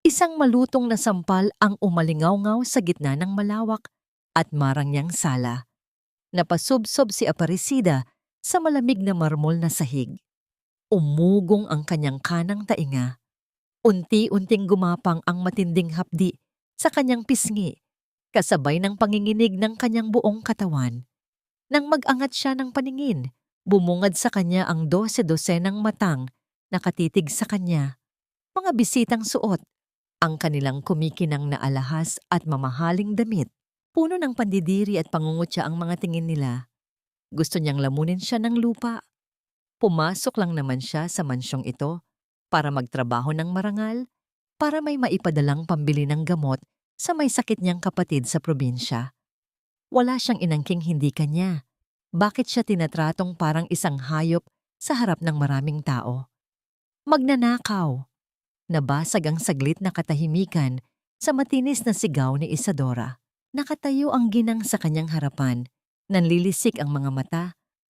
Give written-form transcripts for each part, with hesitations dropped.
Isang malutong na sampal ang umalingaw-ngaw sa gitna ng malawak at marangyang sala. Napasubsob si Aparecida sa malamig na marmol na sahig. Umugong ang kanyang kanang tainga. Unti-unting gumapang ang matinding hapdi sa kanyang pisngi, kasabay ng panginginig ng kanyang buong katawan. Nang mag-angat siya ng paningin, bumungad sa kanya ang 12-dosenang matang nakatitig sa kanya. Mga bisitang suot, ang kanilang kumikinang na alahas at mamahaling damit. Puno ng pandidiri at pangungutya ang mga tingin nila. Gusto niyang lamunin siya ng lupa. Pumasok lang naman siya sa mansyong ito para magtrabaho ng marangal, para may maipadalang pambili ng gamot sa may sakit niyang kapatid sa probinsya. Wala siyang inangking hindi kanya. Bakit siya tinatratong parang isang hayop sa harap ng maraming tao? Magnanakaw. Nabasag ang saglit na katahimikan sa matinis na sigaw ni Isadora. Nakatayo ang ginang sa kanyang harapan, nanlilisik ang mga mata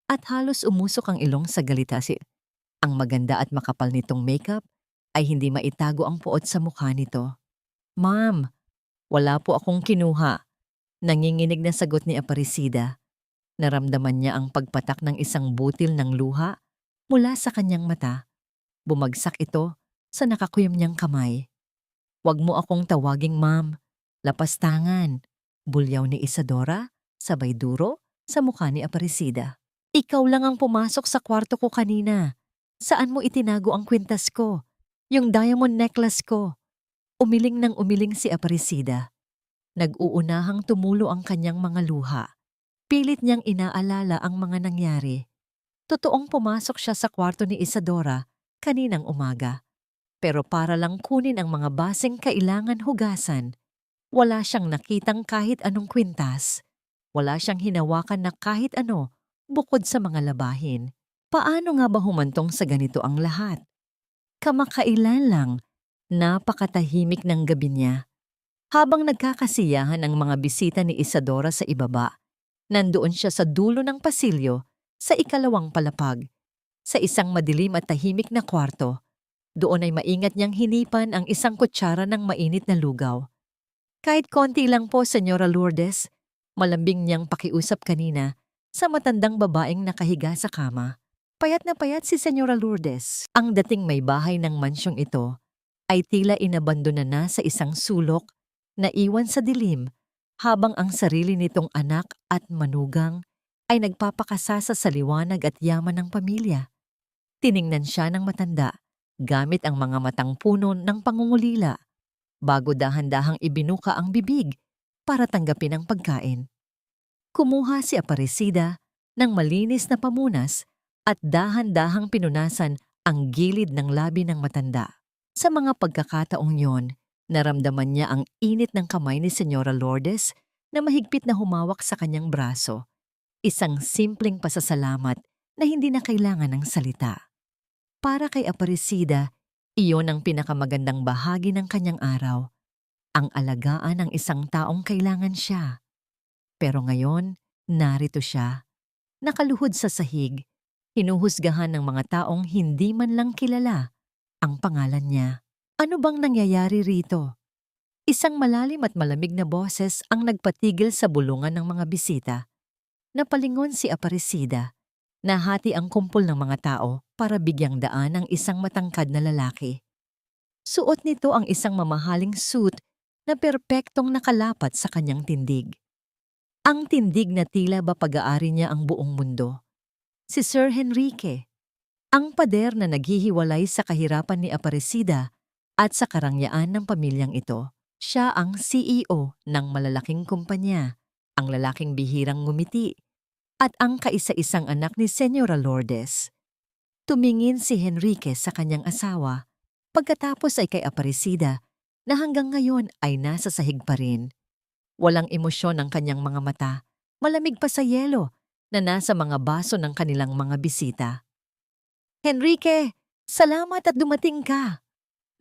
at halos umusok ang ilong sa galitasi. Ang maganda at makapal nitong makeup ay hindi maitago ang puot sa mukha nito. "Ma'am, wala po akong kinuha." Nanginginig na sagot ni Aparecida. Naramdaman niya ang pagpatak ng isang butil ng luha mula sa kanyang mata. Bumagsak ito sa nakakuyom niyang kamay. "Huwag mo akong tawaging ma'am. Lapastangan." Bulyaw ni Isadora, sabay duro sa mukha ni Aparecida. "Ikaw lang ang pumasok sa kwarto ko kanina. Saan mo itinago ang kwintas ko? Yung diamond necklace ko?" Umiling nang umiling si Aparecida. Nag-uunahang tumulo ang kanyang mga luha. Pilit niyang inaalala ang mga nangyari. Totoong pumasok siya sa kwarto ni Isadora kaninang umaga. Pero para lang kunin ang mga baseng kailangan hugasan. Wala siyang nakitang kahit anong kwintas. Wala siyang hinawakan na kahit ano bukod sa mga labahin. Paano nga ba humantong sa ganito ang lahat? Kamakailan lang, napakatahimik ng gabi niya. Habang nagkakasiyahan ang mga bisita ni Isadora sa ibaba, nandoon siya sa dulo ng pasilyo sa ikalawang palapag. Sa isang madilim at tahimik na kwarto, doon ay maingat niyang hinipan ang isang kutsara ng mainit na lugaw. "Kahit konti lang po, Senyora Lourdes," malambing niyang pakiusap kanina sa matandang babaeng nakahiga sa kama. Payat na payat si Senyora Lourdes. Ang dating may bahay ng mansyong ito ay tila inabandona na sa isang sulok na iwan sa dilim habang ang sarili nitong anak at manugang ay nagpapakasasa sa liwanag at yaman ng pamilya. Tiningnan siya ng matanda gamit ang mga matang puno ng pangungulila bago dahan-dahang ibinuka ang bibig para tanggapin ang pagkain. Kumuha si Aparecida ng malinis na pamunas at dahan-dahang pinunasan ang gilid ng labi ng matanda. Sa mga pagkakataong yon, naramdaman niya ang init ng kamay ni Senyora Lourdes na mahigpit na humawak sa kanyang braso. Isang simpleng pasasalamat na hindi na kailangan ng salita. Para kay Aparecida, iyon ang pinakamagandang bahagi ng kanyang araw, ang alagaan ng isang taong kailangan siya. Pero ngayon, narito siya, nakaluhod sa sahig, hinuhusgahan ng mga taong hindi man lang kilala ang pangalan niya. Ano bang nangyayari rito? Isang malalim at malamig na boses ang nagpatigil sa bulungan ng mga bisita. Napalingon si Aparecida. Nahati ang kumpol ng mga tao para bigyang daan ang isang matangkad na lalaki. Suot nito ang isang mamahaling suit na perpektong nakalapat sa kanyang tindig. Ang tindig na tila ba pag-aari niya ang buong mundo. Si Sir Henrique, ang pader na naghihiwalay sa kahirapan ni Aparecida at sa karangyaan ng pamilyang ito. Siya ang CEO ng malalaking kumpanya, ang lalaking bihirang ngumiti, at ang kaisa-isang anak ni Senyora Lourdes. Tumingin si Henrique sa kanyang asawa, pagkatapos ay kay Aparecida na hanggang ngayon ay nasa sahig pa rin. Walang emosyon ang kanyang mga mata, malamig pa sa yelo na nasa mga baso ng kanilang mga bisita. "Henrique, salamat at dumating ka!"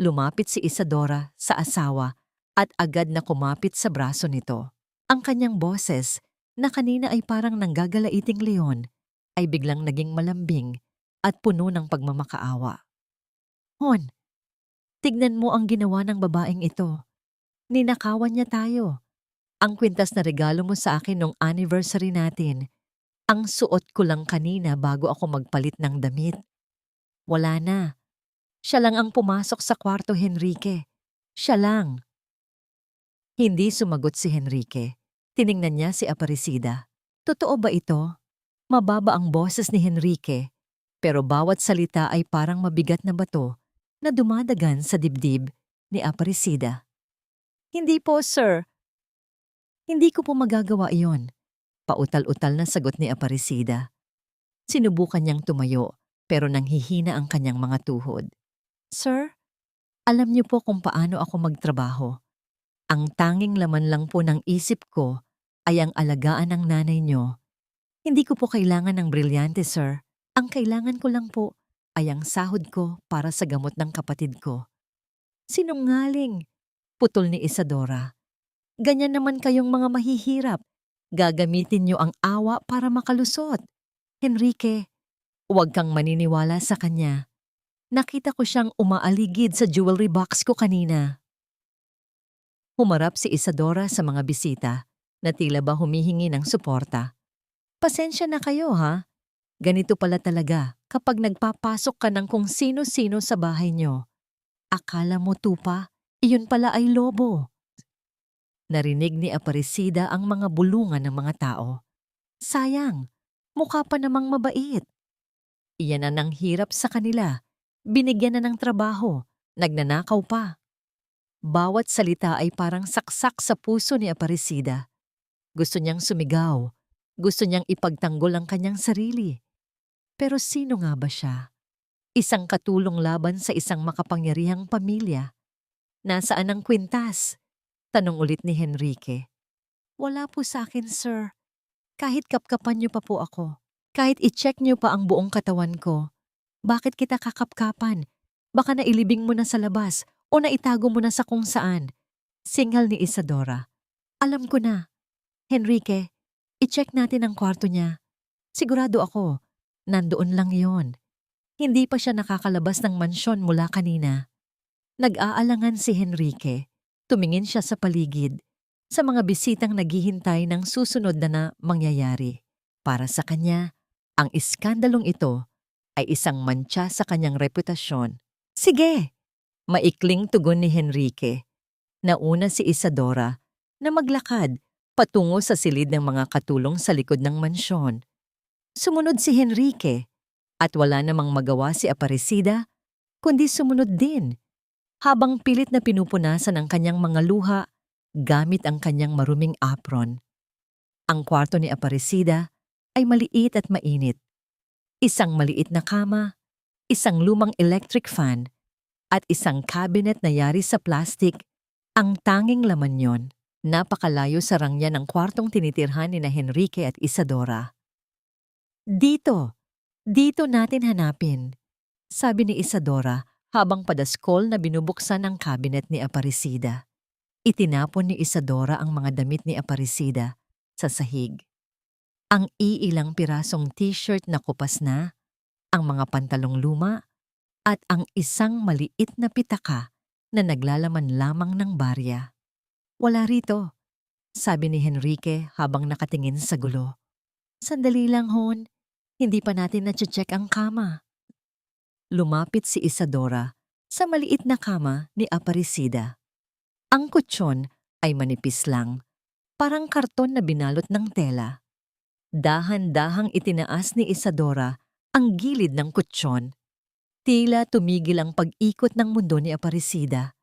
Lumapit si Isadora sa asawa at agad na kumapit sa braso nito. Ang kanyang boses, na kanina ay parang nanggagalaiting leon, ay biglang naging malambing at puno ng pagmamakaawa. "Hon, Tignan mo ang ginawa ng babaeng ito. Ninakawan niya tayo. Ang kwintas na regalo mo sa akin nung anniversary natin. Ang suot ko lang kanina bago ako magpalit ng damit. Wala na. Siya lang ang pumasok sa kwarto, Henrique. Siya lang. Hindi sumagot si Henrique. Tiningnan niya si Aparecida. Totoo ba ito? Mababa ang boses ni Henrique, pero bawat salita ay parang mabigat na bato na dumadagan sa dibdib ni Aparecida. Hindi po, sir. Hindi ko po magagawa iyon. Pautal-utal na sagot ni Aparecida. Sinubukan niyang tumayo, pero nanghihina ang kanyang mga tuhod. Sir, alam niyo po kung paano ako magtrabaho. Ang tanging laman lang po ng isip ko ay ang alagaan ng nanay niyo. Hindi ko po kailangan ng brilyante, sir. Ang kailangan ko lang po ay ang sahod ko para sa gamot ng kapatid ko. Sinungaling, putol ni Isadora. Ganyan naman kayong mga mahihirap. Gagamitin niyo ang awa para makalusot. Henrique, huwag kang maniniwala sa kanya. Nakita ko siyang umaaligid sa jewelry box ko kanina. Humarap si Isadora sa mga bisita na tila ba humihingi ng suporta. Pasensya na kayo ha. Ganito pala talaga kapag nagpapasok ka ng kung sino-sino sa bahay niyo. Akala mo tupa, iyon pala ay lobo. Narinig ni Aparecida ang mga bulungan ng mga tao. Sayang, mukha pa namang mabait. Iyan na nang hirap sa kanila. Binigyan na ng trabaho, nagnanakaw pa. Bawat salita ay parang saksak sa puso ni Aparecida. Gusto niyang sumigaw. Gusto niyang ipagtanggol ang kanyang sarili. Pero sino nga ba siya? Isang katulong laban sa isang makapangyarihang pamilya. Nasaan ang kwintas? Tanong ulit ni Henrique. Wala po sa akin, sir. Kahit kapkapan niyo pa po ako. Kahit i-check niyo pa ang buong katawan ko. Bakit kita kakapkapan? Baka nailibing mo na sa labas o naitago mo na sa kung saan. Singal ni Isadora. Alam ko na. Henrique, i-check natin ang kwarto niya. Sigurado ako, nandoon lang yon. Hindi pa siya nakakalabas ng mansyon mula kanina. Nag-aalangan si Henrique. Tumingin siya sa paligid, sa mga bisitang naghihintay ng susunod na mangyayari. Para sa kanya, ang iskandalong ito ay isang mantsa sa kanyang reputasyon. Sige! Maikling tugon ni Henrique. Nauna si Isadora na maglakad patungo sa silid ng mga katulong sa likod ng mansyon. Sumunod si Henrique at wala namang magawa si Aparecida kundi sumunod din. Habang pilit na pinupunasan ang kanyang mga luha gamit ang kanyang maruming apron. Ang kwarto ni Aparecida ay maliit at mainit. Isang maliit na kama, isang lumang electric fan, at isang cabinet na yari sa plastic, ang tanging laman yon. Napakalayo sa rangya ng kwartong tinitirhan ni na Henrique at Isadora. Dito natin hanapin, sabi ni Isadora habang padaskol na binubuksan ang cabinet ni Aparecida. Itinapon ni Isadora ang mga damit ni Aparecida sa sahig. Ang iilang pirasong t-shirt na kupas na, ang mga pantalong luma, at ang isang maliit na pitaka na naglalaman lamang ng barya. Wala rito, sabi ni Henrique habang nakatingin sa gulo. Sandali lang, hon. Hindi pa natin na-check ang kama. Lumapit si Isadora sa maliit na kama ni Aparecida. Ang kutsyon ay manipis lang, parang karton na binalot ng tela. Dahan-dahang itinaas ni Isadora ang gilid ng kutsyon. Tila tumigil ang pag-ikot ng mundo ni Aparecida.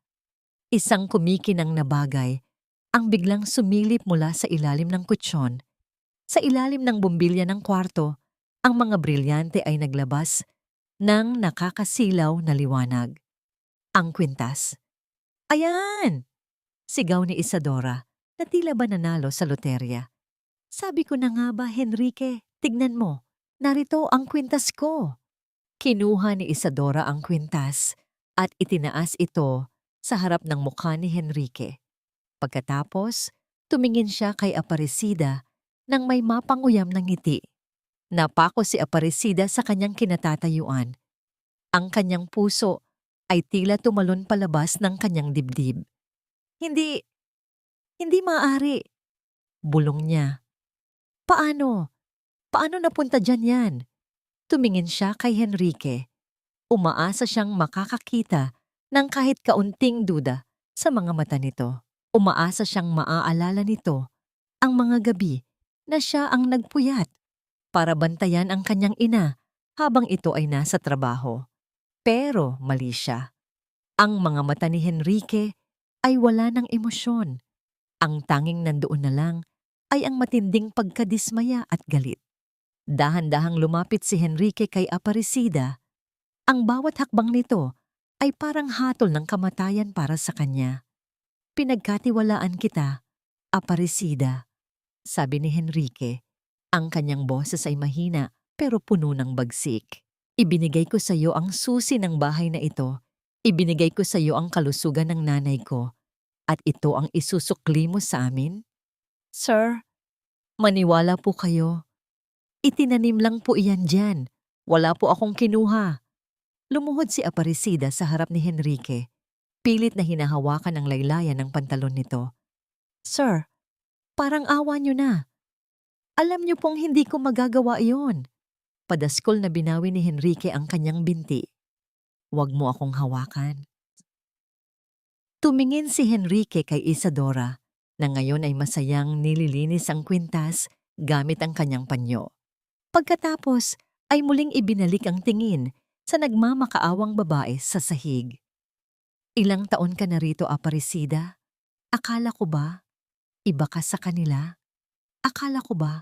Isang kumikinang na bagay ang biglang sumilip mula sa ilalim ng kutsyon. Sa ilalim ng bumbilya ng kwarto, ang mga brilyante ay naglabas ng nakakasilaw na liwanag. Ang kwintas. Ayan! Sigaw ni Isadora na tila ba nanalo sa loterya. Sabi ko na nga ba, Henrique, tignan mo, narito ang kwintas ko. Kinuha ni Isadora ang kwintas at itinaas ito sa harap ng mukha ni Henrique. Pagkatapos, tumingin siya kay Aparecida nang may mapanguyam ng ngiti. Napako si Aparecida sa kanyang kinatatayuan. Ang kanyang puso ay tila tumalon palabas ng kanyang dibdib. Hindi, hindi maaari. Bulong niya. Paano? Paano napunta dyan yan? Tumingin siya kay Henrique. Umaasa siyang makakakita ng kahit kaunting duda sa mga mata nito. Umaasa siyang maaalala nito ang mga gabi na siya ang nagpuyat para bantayan ang kanyang ina habang ito ay nasa trabaho. Pero mali siya. Ang mga mata ni Henrique ay wala ng emosyon. Ang tanging nandoon na lang ay ang matinding pagkadismaya at galit. Dahan-dahang lumapit si Henrique kay Aparecida. Ang bawat hakbang nito ay parang hatol ng kamatayan para sa kanya. Pinagkatiwalaan kita, Aparecida, sabi ni Henrique. Ang kanyang boses ay mahina pero puno ng bagsik. Ibinigay ko sa iyo ang susi ng bahay na ito. Ibinigay ko sa iyo ang kalusugan ng nanay ko. At ito ang isusukli mo sa amin? Sir, maniwala po kayo. Itinanim lang po iyan dyan. Wala po akong kinuha. Lumuhod si Aparecida sa harap ni Henrique. Pilit na hinahawakan ang laylayan ng pantalon nito. Sir, parang awa niyo na. Alam niyo pong hindi ko magagawa iyon. Padaskol na binawi ni Henrique ang kanyang binti. Huwag mo akong hawakan. Tumingin si Henrique kay Isadora na ngayon ay masayang nililinis ang kwintas gamit ang kanyang panyo. Pagkatapos ay muling ibinalik ang tingin sa nagmamakaawang babae sa sahig. Ilang taon ka na rito, Aparecida? Akala ko ba iba ka sa kanila? Akala ko ba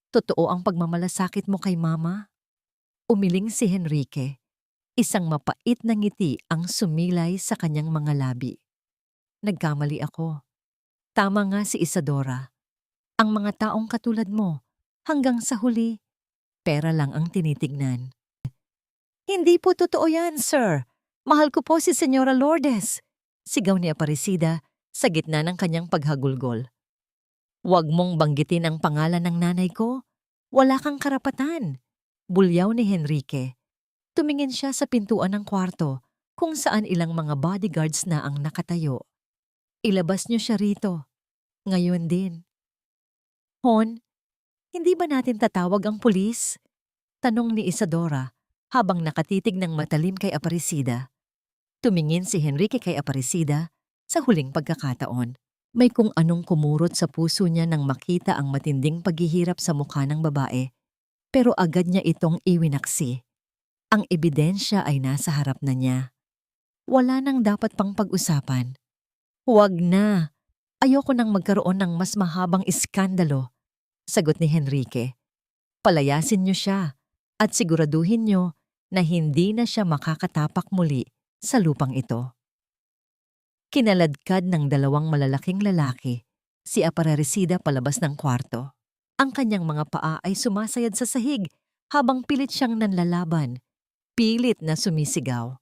totoo ang pagmamalasakit mo kay Mama? Umiling si Henrique. Isang mapait na ngiti ang sumilay sa kanyang mga labi. Nagkamali ako. Tama nga si Isadora. Ang mga taong katulad mo, hanggang sa huli, pera lang ang tinitignan. Hindi po totoo yan, sir. Mahal ko po si Senyora Lourdes. Sigaw ni Aparecida sa gitna ng kanyang paghagulgol. Huwag mong banggitin ang pangalan ng nanay ko. Wala kang karapatan. Bulyaw ni Henrique. Tumingin siya sa pintuan ng kwarto kung saan ilang mga bodyguards na ang nakatayo. Ilabas niyo siya rito. Ngayon din. Hon, hindi ba natin tatawag ang pulis? Tanong ni Isadora habang nakatitig ng matalim kay Aparecida. Tumingin si Henrique kay Aparecida sa huling pagkakataon. May kung anong kumurot sa puso niya nang makita ang matinding paghihirap sa mukha ng babae, pero agad niya itong iwinaksi. Ang ebidensya ay nasa harap na niya. Wala nang dapat pang pag-usapan. Huwag na. Ayoko nang magkaroon ng mas mahabang iskandalo, sagot ni Henrique. Palayasin niyo siya at siguraduhin niyo na hindi na siya makakatapak muli sa lupang ito. Kinaladkad ng dalawang malalaking lalaki si Aparecida palabas ng kwarto. Ang kanyang mga paa ay sumasayad sa sahig habang pilit siyang nanlalaban. Pilit na sumisigaw.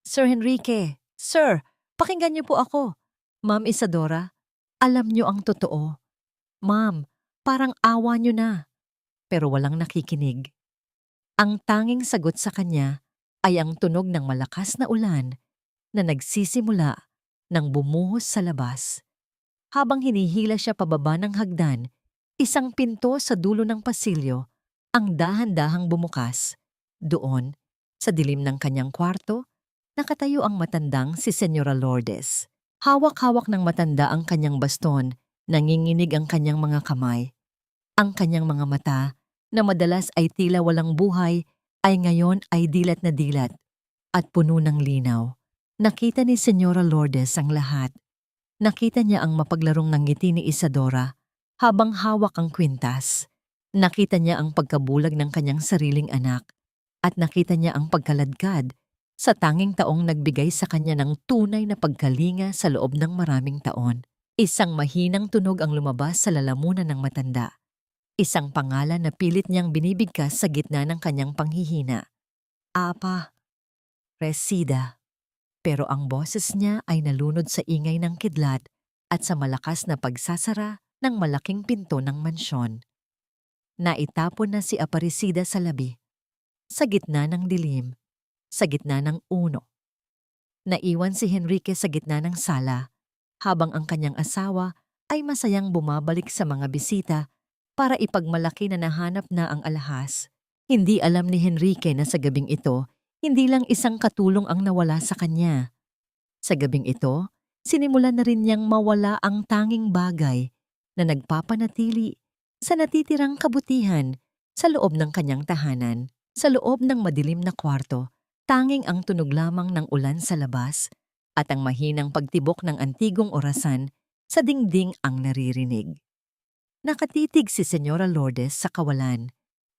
Sir Henrique, sir, pakinggan niyo po ako. Ma'am Isadora, alam niyo ang totoo. Ma'am, parang awa niyo na. Pero walang nakikinig. Ang tanging sagot sa kanya ay ang tunog ng malakas na ulan na nagsisimula nang bumuhos sa labas. Habang hinihila siya pababa ng hagdan, isang pinto sa dulo ng pasilyo ang dahan-dahang bumukas. Doon, sa dilim ng kanyang kwarto, nakatayo ang matandang si Senyora Lourdes. Hawak-hawak ng matanda ang kanyang baston, nanginginig ang kanyang mga kamay. Ang kanyang mga mata, na madalas ay tila walang buhay, ay ngayon ay dilat na dilat at puno ng linaw. Nakita ni Senyora Lourdes ang lahat. Nakita niya ang mapaglarong ng ngiti ni Isadora habang hawak ang kwintas. Nakita niya ang pagkabulag ng kanyang sariling anak at nakita niya ang pagkaladkad sa tanging taong nagbigay sa kanya ng tunay na pagkalinga sa loob ng maraming taon. Isang mahinang tunog ang lumabas sa lalamunan ng matanda. Isang pangalan na pilit niyang binibigkas sa gitna ng kanyang panghihina. Aparecida. Pero ang boses niya ay nalunod sa ingay ng kidlat at sa malakas na pagsasara ng malaking pinto ng mansyon. Naitapon na si Aparecida sa labi. Sa gitna ng dilim, sa gitna ng uno Naiwan si Henrique sa gitna ng sala, habang ang kanyang asawa ay masayang bumabalik sa mga bisita para ipagmalaki na nahanap na ang alahas. Hindi alam ni Henrique na sa gabing ito, hindi lang isang katulong ang nawala sa kanya. Sa gabing ito, sinimulan na rin niyang mawala ang tanging bagay na nagpapanatili sa natitirang kabutihan sa loob ng kanyang tahanan. Sa loob ng madilim na kwarto, tanging ang tunog lamang ng ulan sa labas at ang mahinang pagtibok ng antigong orasan sa dingding ang naririnig. Nakatitig si Senyora Lourdes sa kawalan.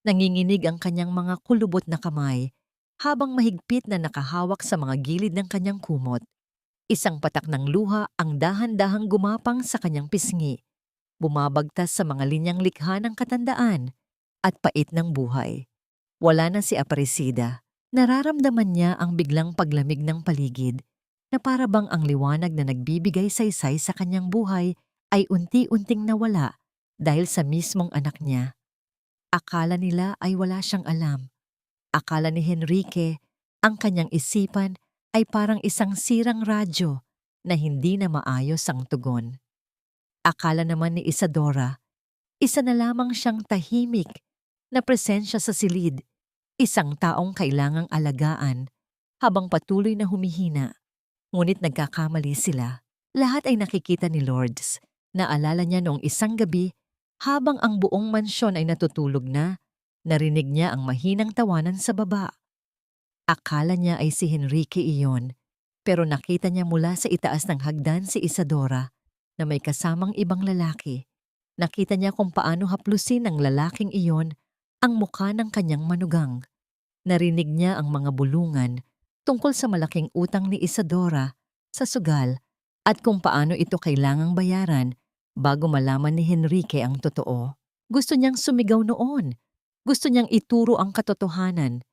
Nanginginig ang kanyang mga kulubot na kamay habang mahigpit na nakahawak sa mga gilid ng kanyang kumot. Isang patak ng luha ang dahan-dahang gumapang sa kanyang pisngi, bumabagtas sa mga linyang likha ng katandaan at pait ng buhay. Wala na si Aparecida. Nararamdaman niya ang biglang paglamig ng paligid na para bang ang liwanag na nagbibigay saysay sa kanyang buhay ay unti-unting nawala dahil sa mismong anak niya. Akala nila ay wala siyang alam. Akala ni Henrique ang kanyang isipan ay parang isang sirang radyo na hindi na maayos ang tugon. Akala naman ni Isadora, isa na lamang siyang tahimik na presensya sa silid, isang taong kailangang alagaan habang patuloy na humihina. Ngunit nagkakamali sila. Lahat ay nakikita ni Lourdes. Naalala niya noong isang gabi habang ang buong mansyon ay natutulog na, narinig niya ang mahinang tawanan sa baba. Akala niya ay si Henrique iyon, pero nakita niya mula sa itaas ng hagdan si Isadora na may kasamang ibang lalaki. Nakita niya kung paano haplusin ng lalaking iyon ang mukha ng kanyang manugang. Narinig niya ang mga bulungan tungkol sa malaking utang ni Isadora sa sugal at kung paano ito kailangang bayaran bago malaman ni Henrique ang totoo. Gusto niyang sumigaw noon. Gusto niyang ituro ang katotohanan.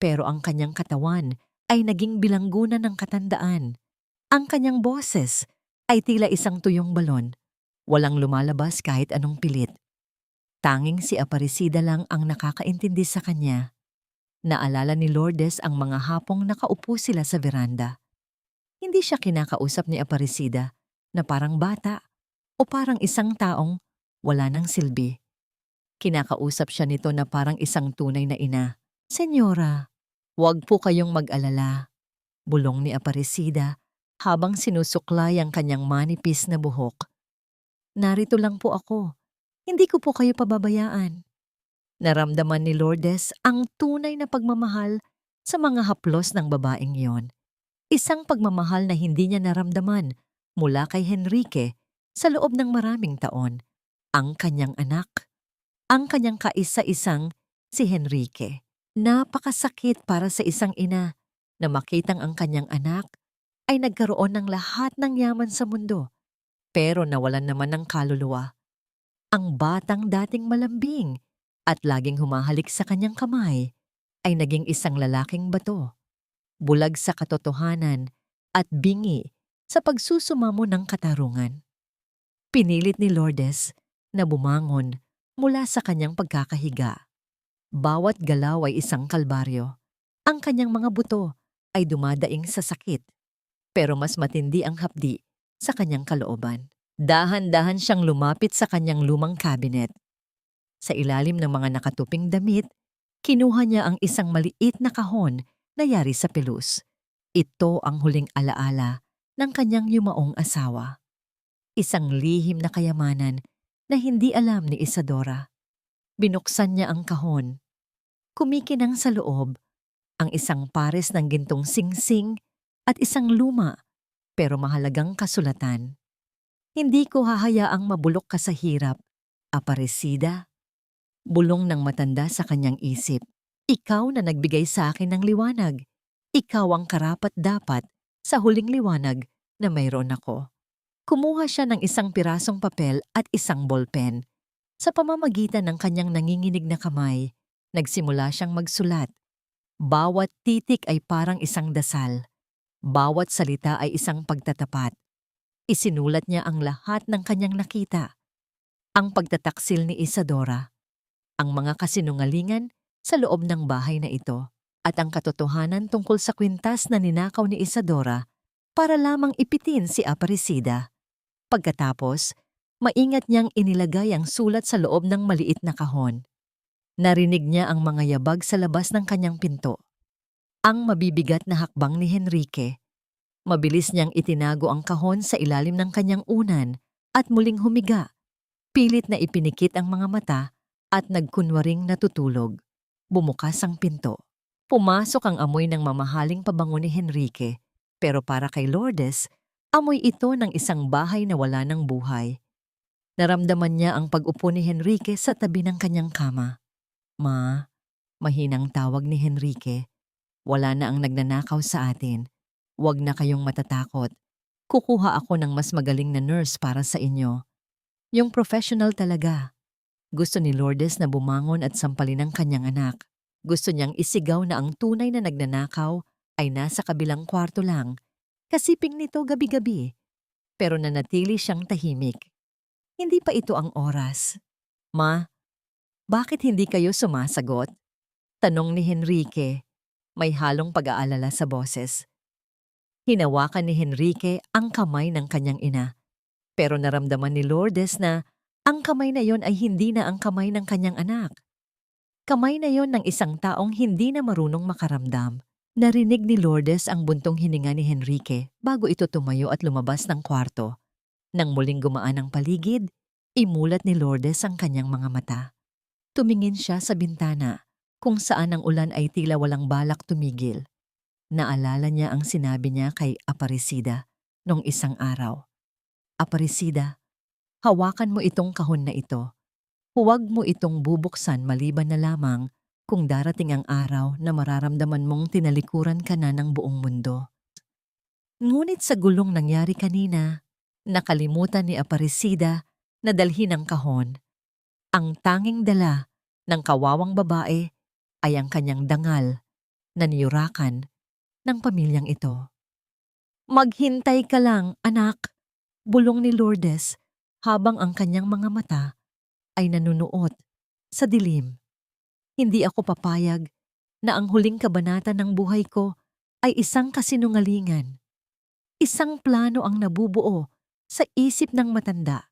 Pero ang kanyang katawan ay naging bilanggunan ng katandaan. Ang kanyang boses ay tila isang tuyong balon. Walang lumalabas kahit anong pilit. Tanging si Aparecida lang ang nakakaintindi sa kanya. Naalala ni Lourdes ang mga hapong nakaupo sila sa veranda. Hindi siya kinakausap ni Aparecida na parang bata o parang isang taong wala ng silbi. Kinakausap siya nito na parang isang tunay na ina. Senyora, huwag po kayong mag-alala, bulong ni Aparecida habang sinusuklay ang kanyang manipis na buhok. Narito lang po ako. Hindi ko po kayo pababayaan. Naramdaman ni Lourdes ang tunay na pagmamahal sa mga haplos ng babaeng iyon. Isang pagmamahal na hindi niya naramdaman mula kay Henrique sa loob ng maraming taon. Ang kanyang anak, ang kanyang kaisa-isang si Henrique. Napakasakit para sa isang ina na makitang ang kanyang anak ay nagkaroon ng lahat ng yaman sa mundo pero nawalan naman ng kaluluwa. Ang batang dating malambing at laging humahalik sa kanyang kamay ay naging isang lalaking bato, bulag sa katotohanan at bingi sa pagsusumamo ng katarungan. Pinilit ni Lourdes na bumangon mula sa kanyang pagkakahiga. Bawat galaw ay isang kalbaryo. Ang kanyang mga buto ay dumadaing sa sakit, pero mas matindi ang hapdi sa kanyang kalooban. Dahan-dahan siyang lumapit sa kanyang lumang kabinet. Sa ilalim ng mga nakatuping damit, kinuha niya ang isang maliit na kahon na yari sa pelus. Ito ang huling alaala ng kanyang yumaong asawa. Isang lihim na kayamanan na hindi alam ni Isadora. Binuksan niya ang kahon. Kumikinang sa loob ang isang pares ng gintong singsing at isang luma pero mahalagang kasulatan. Hindi ko hahayaang mabulok ka sa hirap, Aparecida. Bulong ng matanda sa kanyang isip. Ikaw na nagbigay sa akin ng liwanag. Ikaw ang karapat-dapat sa huling liwanag na mayroon ako. Kumuha siya ng isang pirasong papel at isang ballpen. Sa pamamagitan ng kanyang nanginginig na kamay, nagsimula siyang magsulat. Bawat titik ay parang isang dasal. Bawat salita ay isang pagtatapat. Isinulat niya ang lahat ng kanyang nakita. Ang pagtataksil ni Isadora, ang mga kasinungalingan sa loob ng bahay na ito, at ang katotohanan tungkol sa kwintas na ninakaw ni Isadora para lamang ipitin si Aparecida. Pagkatapos, maingat niyang inilagay ang sulat sa loob ng maliit na kahon. Narinig niya ang mga yabag sa labas ng kanyang pinto. Ang mabibigat na hakbang ni Henrique. Mabilis niyang itinago ang kahon sa ilalim ng kanyang unan at muling humiga. Pilit na ipinikit ang mga mata at nagkunwaring natutulog. Bumukas ang pinto. Pumasok ang amoy ng mamahaling pabango ni Henrique, pero para kay Lourdes, amoy ito ng isang bahay na wala ng buhay. Naramdaman niya ang pag-upo ni Henrique sa tabi ng kanyang kama. "Ma," mahinang tawag ni Henrique, "wala na ang nagnanakaw sa atin. Huwag na kayong matatakot. Kukuha ako ng mas magaling na nurse para sa inyo. Yung professional talaga." Gusto ni Lourdes na bumangon at sampalin ang kanyang anak. Gusto niyang isigaw na ang tunay na nagnanakaw ay nasa kabilang kwarto lang, kasiping nito gabi-gabi. Pero nanatili siyang tahimik. Hindi pa ito ang oras. "Ma, bakit hindi kayo sumasagot?" Tanong ni Henrique. May halong pag-aalala sa boses. Hinawakan ni Henrique ang kamay ng kanyang ina. Pero naramdaman ni Lourdes na ang kamay na yon ay hindi na ang kamay ng kanyang anak. Kamay na yon ng isang taong hindi na marunong makaramdam. Narinig ni Lourdes ang buntong hininga ni Henrique bago ito tumayo at lumabas ng kwarto. Nang muling gumaan ang paligid, imulat ni Lourdes ang kanyang mga mata. Tumingin siya sa bintana, kung saan ang ulan ay tila walang balak tumigil. Naalala niya ang sinabi niya kay Aparecida nung isang araw. "Aparecida, hawakan mo itong kahon na ito. Huwag mo itong bubuksan maliban na lamang kung darating ang araw na mararamdaman mong tinalikuran ka na ng buong mundo." Ngunit sa gulong nangyari kanina, nakalimutan ni Aparecida na dalhin ang kahon. Ang tanging dala ng kawawang babae ay ang kanyang dangal na niyurakan ng pamilyang ito. "Maghintay ka lang, anak," bulong ni Lourdes habang ang kanyang mga mata ay nanunuot sa dilim. "Hindi ako papayag na ang huling kabanata ng buhay ko ay isang kasinungalingan. Isang plano ang nabubuo sa isip ng matanda.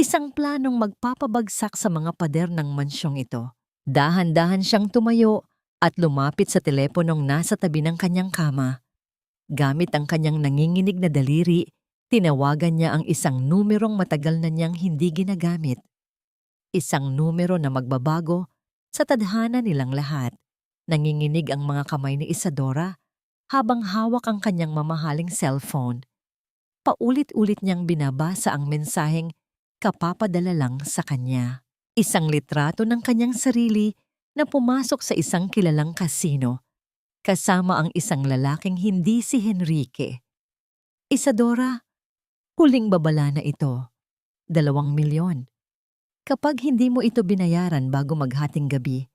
Isang planong magpapabagsak sa mga pader ng mansyong ito." Dahan-dahan siyang tumayo at lumapit sa teleponong nasa tabi ng kanyang kama. Gamit ang kanyang nanginginig na daliri, tinawagan niya ang isang numerong matagal na niyang hindi ginagamit. Isang numero na magbabago sa tadhana nilang lahat. Nanginginig ang mga kamay ni Isadora habang hawak ang kanyang mamahaling cellphone. Paulit-ulit niyang binabasa ang mensaheng kapapadala lang sa kanya. Isang litrato ng kanyang sarili na pumasok sa isang kilalang kasino, kasama ang isang lalaking hindi si Henrique. "Isadora, huling babala na ito. 2 milyon. Kapag hindi mo ito binayaran bago maghating gabi,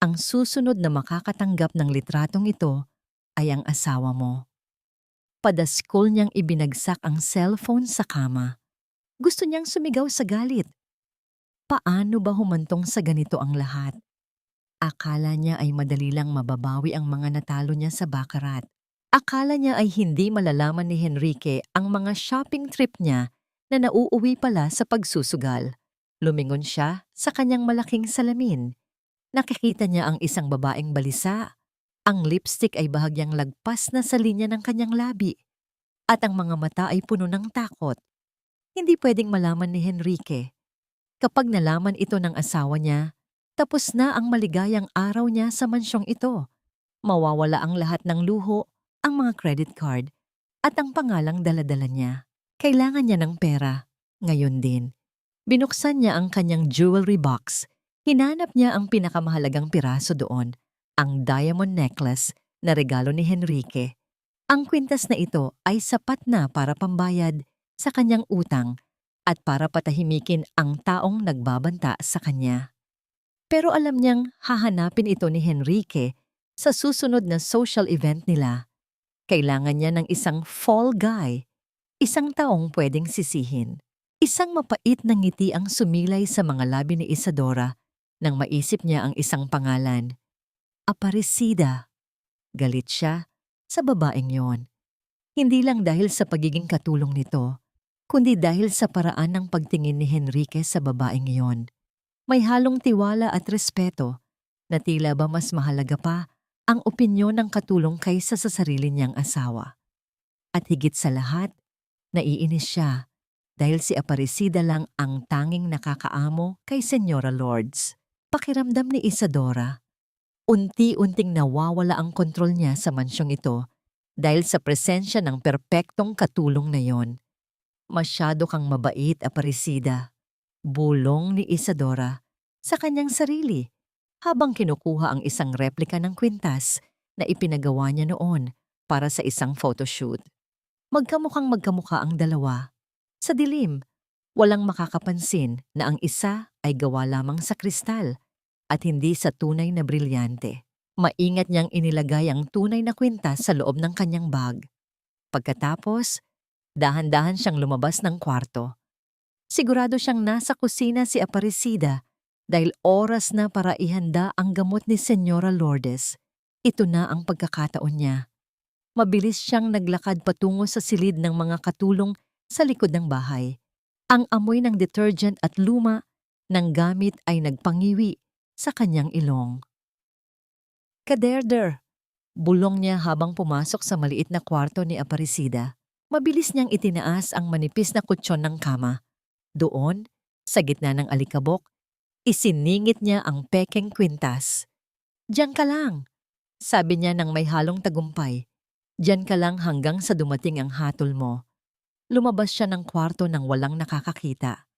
ang susunod na makakatanggap ng litratong ito ay ang asawa mo." Padaskol niyang ibinagsak ang cellphone sa kama. Gusto niyang sumigaw sa galit. Paano ba humantong sa ganito ang lahat? Akala niya ay madali lang mababawi ang mga natalo niya sa baccarat. Akala niya ay hindi malalaman ni Henrique ang mga shopping trip niya na nauuwi pala sa pagsusugal. Lumingon siya sa kanyang malaking salamin. Nakikita niya ang isang babaeng balisa. Ang lipstick ay bahagyang lagpas na sa linya ng kanyang labi. At ang mga mata ay puno ng takot. Hindi pwedeng malaman ni Henrique. Kapag nalaman ito ng asawa niya, tapos na ang maligayang araw niya sa mansyong ito. Mawawala ang lahat ng luho, ang mga credit card, at ang pangalang dala-dala niya. Kailangan niya ng pera. Ngayon din. Binuksan niya ang kanyang jewelry box. Hinanap niya ang pinakamahalagang piraso doon, ang diamond necklace na regalo ni Henrique. Ang kwintas na ito ay sapat na para pambayad sa kanyang utang at para patahimikin ang taong nagbabanta sa kanya. Pero alam niyang hahanapin ito ni Henrique sa susunod na social event nila. Kailangan niya ng isang fall guy, isang taong pwedeng sisihin. Isang mapait na ngiti ang sumilay sa mga labi ni Isadora nang maisip niya ang isang pangalan. Aparecida. Galit siya sa babaeng yon. Hindi lang dahil sa pagiging katulong nito, kundi dahil sa paraan ng pagtingin ni Henrique sa babaeng iyon. May halong tiwala at respeto na tila ba mas mahalaga pa ang opinyon ng katulong kaysa sa sarili niyang asawa. At higit sa lahat, naiinis siya dahil si Aparecida lang ang tanging nakakaamo kay Señora Lourdes. Pakiramdam ni Isadora, unti-unting nawawala ang kontrol niya sa mansyong ito dahil sa presensya ng perpektong katulong na yon. Masyado kang mabait, Aparecida. Bulong ni Isadora sa kanyang sarili habang kinukuha ang isang replika ng kwintas na ipinagawa niya noon para sa isang photoshoot. Magkamukhang magkamukha ang dalawa. Sa dilim, walang makakapansin na ang isa ay gawa lamang sa kristal at hindi sa tunay na brilyante. Maingat niyang inilagay ang tunay na kwintas sa loob ng kanyang bag. Pagkatapos, dahan-dahan siyang lumabas ng kwarto. Sigurado siyang nasa kusina si Aparecida dahil oras na para ihanda ang gamot ni Señora Lourdes. Ito na ang pagkakataon niya. Mabilis siyang naglakad patungo sa silid ng mga katulong sa likod ng bahay. Ang amoy ng detergent at luma ng gamit ay nagpangiwi sa kanyang ilong. "Kaderder," bulong niya habang pumasok sa maliit na kwarto ni Aparecida. Mabilis niyang itinaas ang manipis na kutsyon ng kama. Doon, sa gitna ng alikabok, isiningit niya ang pekeng kwintas. "Diyan ka lang," sabi niya nang may halong tagumpay. "Diyan ka lang hanggang sa dumating ang hatol mo." Lumabas siya ng kwarto nang walang nakakakita.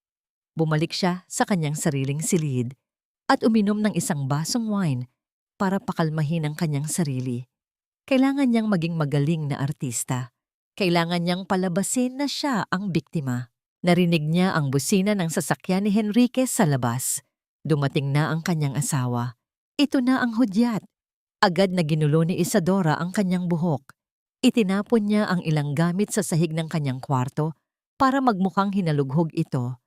Bumalik siya sa kanyang sariling silid at uminom ng isang basong wine para pakalmahin ang kanyang sarili. Kailangan niyang maging magaling na artista. Kailangan niyang palabasin na siya ang biktima. Narinig niya ang busina ng sasakyan ni Henrique sa labas. Dumating na ang kanyang asawa. Ito na ang hudyat. Agad na ginulo ni Isadora ang kanyang buhok. Itinapon niya ang ilang gamit sa sahig ng kanyang kwarto para magmukhang hinalughog ito.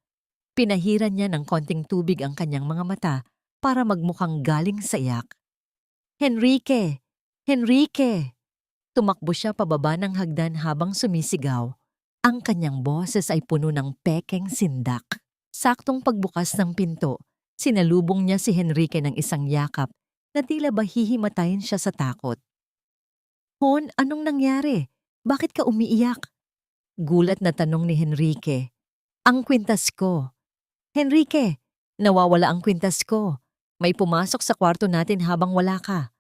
Pinahiran niya ng konting tubig ang kanyang mga mata para magmukhang galing sa iyak. "Henrique! Henrique!" Tumakbo siya pababa ng hagdan habang sumisigaw. Ang kanyang boses ay puno ng pekeng sindak. Saktong pagbukas ng pinto, sinalubong niya si Henrique ng isang yakap na tila ba hihimatayin siya sa takot. "Hon, anong nangyari? Bakit ka umiiyak?" Gulat na tanong ni Henrique. "Ang kwintas ko." "Henrique, nawawala ang kwintas ko. May pumasok sa kwarto natin habang wala ka."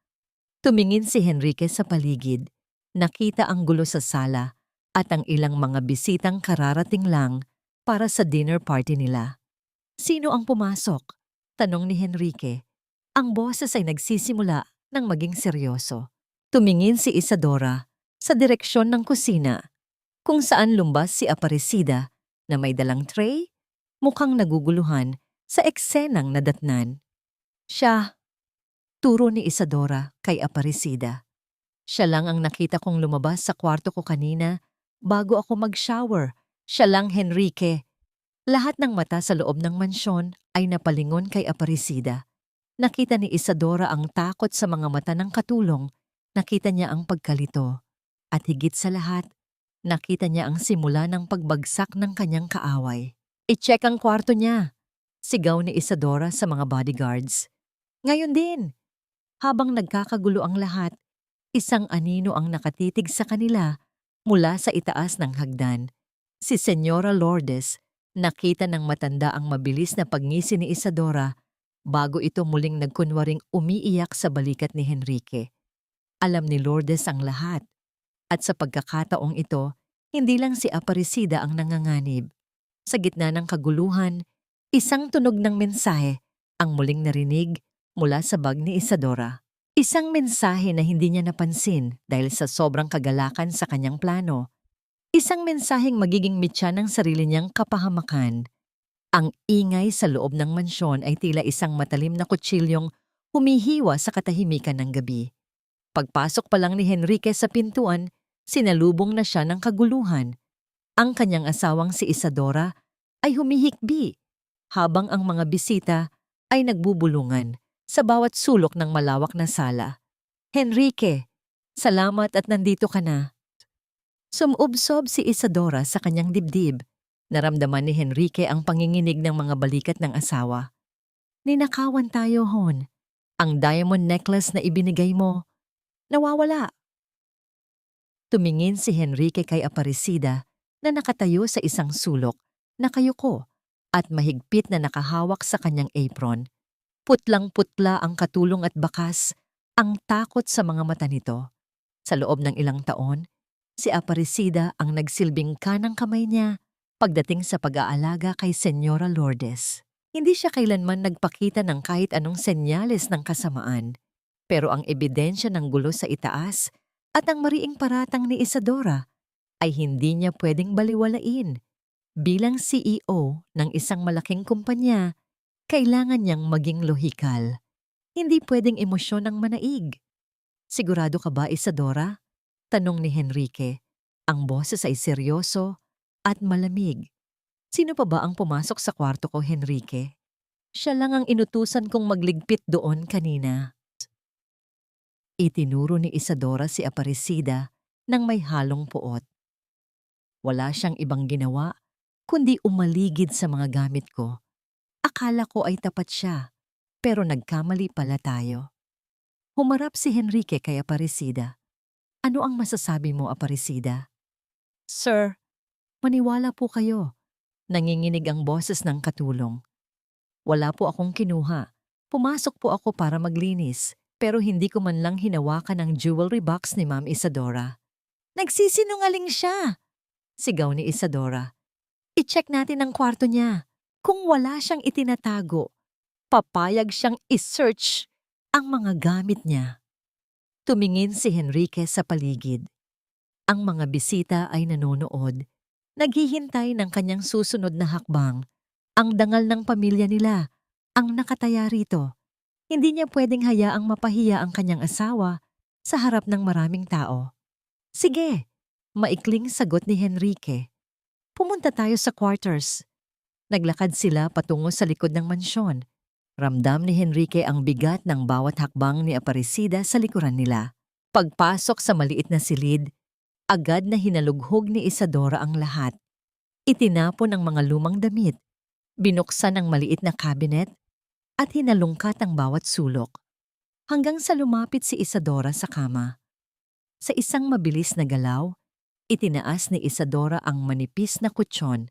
Tumingin si Henrique sa paligid. Nakita ang gulo sa sala at ang ilang mga bisitang kararating lang para sa dinner party nila. "Sino ang pumasok?" tanong ni Henrique. Ang boses ay nagsisimula ng maging seryoso. Tumingin si Isadora sa direksyon ng kusina, kung saan lumbas si Aparecida na may dalang tray, mukhang naguguluhan sa eksenang nadatnan. "Siya," turo ni Isadora kay Aparecida. "Siya lang ang nakita kong lumabas sa kwarto ko kanina bago ako mag-shower. Siya lang, Henrique." Lahat ng mata sa loob ng mansyon ay napalingon kay Aparecida. Nakita ni Isadora ang takot sa mga mata ng katulong. Nakita niya ang pagkalito. At higit sa lahat, nakita niya ang simula ng pagbagsak ng kanyang kaaway. "I-check ang kwarto niya," sigaw ni Isadora sa mga bodyguards. Ngayon din, habang nagkakagulo ang lahat, isang anino ang nakatitig sa kanila mula sa itaas ng hagdan. Si Señora Lourdes nakita ng matanda ang mabilis na pagngisi ni Isadora bago ito muling nagkunwaring umiiyak sa balikat ni Henrique. Alam ni Lourdes ang lahat, at sa pagkakataong ito, hindi lang si Aparecida ang nanganganib. Sa gitna ng kaguluhan, isang tunog ng mensahe ang muling narinig mula sa bag ni Isadora. Isang mensahe na hindi niya napansin dahil sa sobrang kagalakan sa kanyang plano. Isang mensaheng magiging mitya ng sarili niyang kapahamakan. Ang ingay sa loob ng mansyon ay tila isang matalim na kutsilyong humihiwa sa katahimikan ng gabi. Pagpasok pa lang ni Henrique sa pintuan, sinalubong na siya ng kaguluhan. Ang kanyang asawang si Isadora ay humihikbi, habang ang mga bisita ay nagbubulungan sa bawat sulok ng malawak na sala. "Henrique, salamat at nandito ka na." Sumubsob si Isadora sa kanyang dibdib. Naramdaman ni Henrique ang panginginig ng mga balikat ng asawa. Ninakawan tayo, Hon. Ang diamond necklace na ibinigay mo, nawawala. Tumingin si Henrique kay Aparecida na nakatayo sa isang sulok, nakayuko, at mahigpit na nakahawak sa kanyang apron. Putlang-putla ang katulong at bakas, ang takot sa mga mata nito. Sa loob ng ilang taon, si Aparecida ang nagsilbing kanang kamay niya pagdating sa pag-aalaga kay Señora Lourdes. Hindi siya kailanman nagpakita ng kahit anong senyales ng kasamaan, pero ang ebidensya ng gulo sa itaas at ang mariing paratang ni Isadora ay hindi niya pwedeng baliwalain. Bilang CEO ng isang malaking kumpanya, kailangan niyang maging lohikal. Hindi pwedeng emosyon ang manaig. Sigurado ka ba, Isadora? Tanong ni Henrique. Ang boses ay seryoso at malamig. Sino pa ba ang pumasok sa kwarto ko, Henrique? Siya lang ang inutusan kong magligpit doon kanina. Itinuro ni Isadora si Aparecida nang may halong puot. Wala siyang ibang ginawa kundi umaligid sa mga gamit ko. Akala ko ay tapat siya, pero nagkamali pala tayo. Humarap si Henrique kay Aparecida. Ano ang masasabi mo, Aparecida? Sir, maniwala po kayo. Nanginginig ang boses ng katulong. Wala po akong kinuha. Pumasok po ako para maglinis, pero hindi ko man lang hinawakan ang jewelry box ni Ma'am Isadora. Nagsisinungaling siya! Sigaw ni Isadora. I-check natin ang kwarto niya. Kung wala siyang itinatago, papayag siyang i-search ang mga gamit niya. Tumingin si Henrique sa paligid. Ang mga bisita ay nanonood. Naghihintay ng kanyang susunod na hakbang. Ang dangal ng pamilya nila, ang nakataya rito. Hindi niya pwedeng hayaang mapahiya ang kanyang asawa sa harap ng maraming tao. Sige, maikling sagot ni Henrique. Pumunta tayo sa quarters. Naglakad sila patungo sa likod ng mansyon. Ramdam ni Henrique ang bigat ng bawat hakbang ni Aparecida sa likuran nila. Pagpasok sa maliit na silid, agad na hinalughog ni Isadora ang lahat. Itinapon ang mga lumang damit, binuksan ang maliit na cabinet, at hinalungkat ang bawat sulok. Hanggang sa lumapit si Isadora sa kama. Sa isang mabilis na galaw, itinaas ni Isadora ang manipis na kutsyon.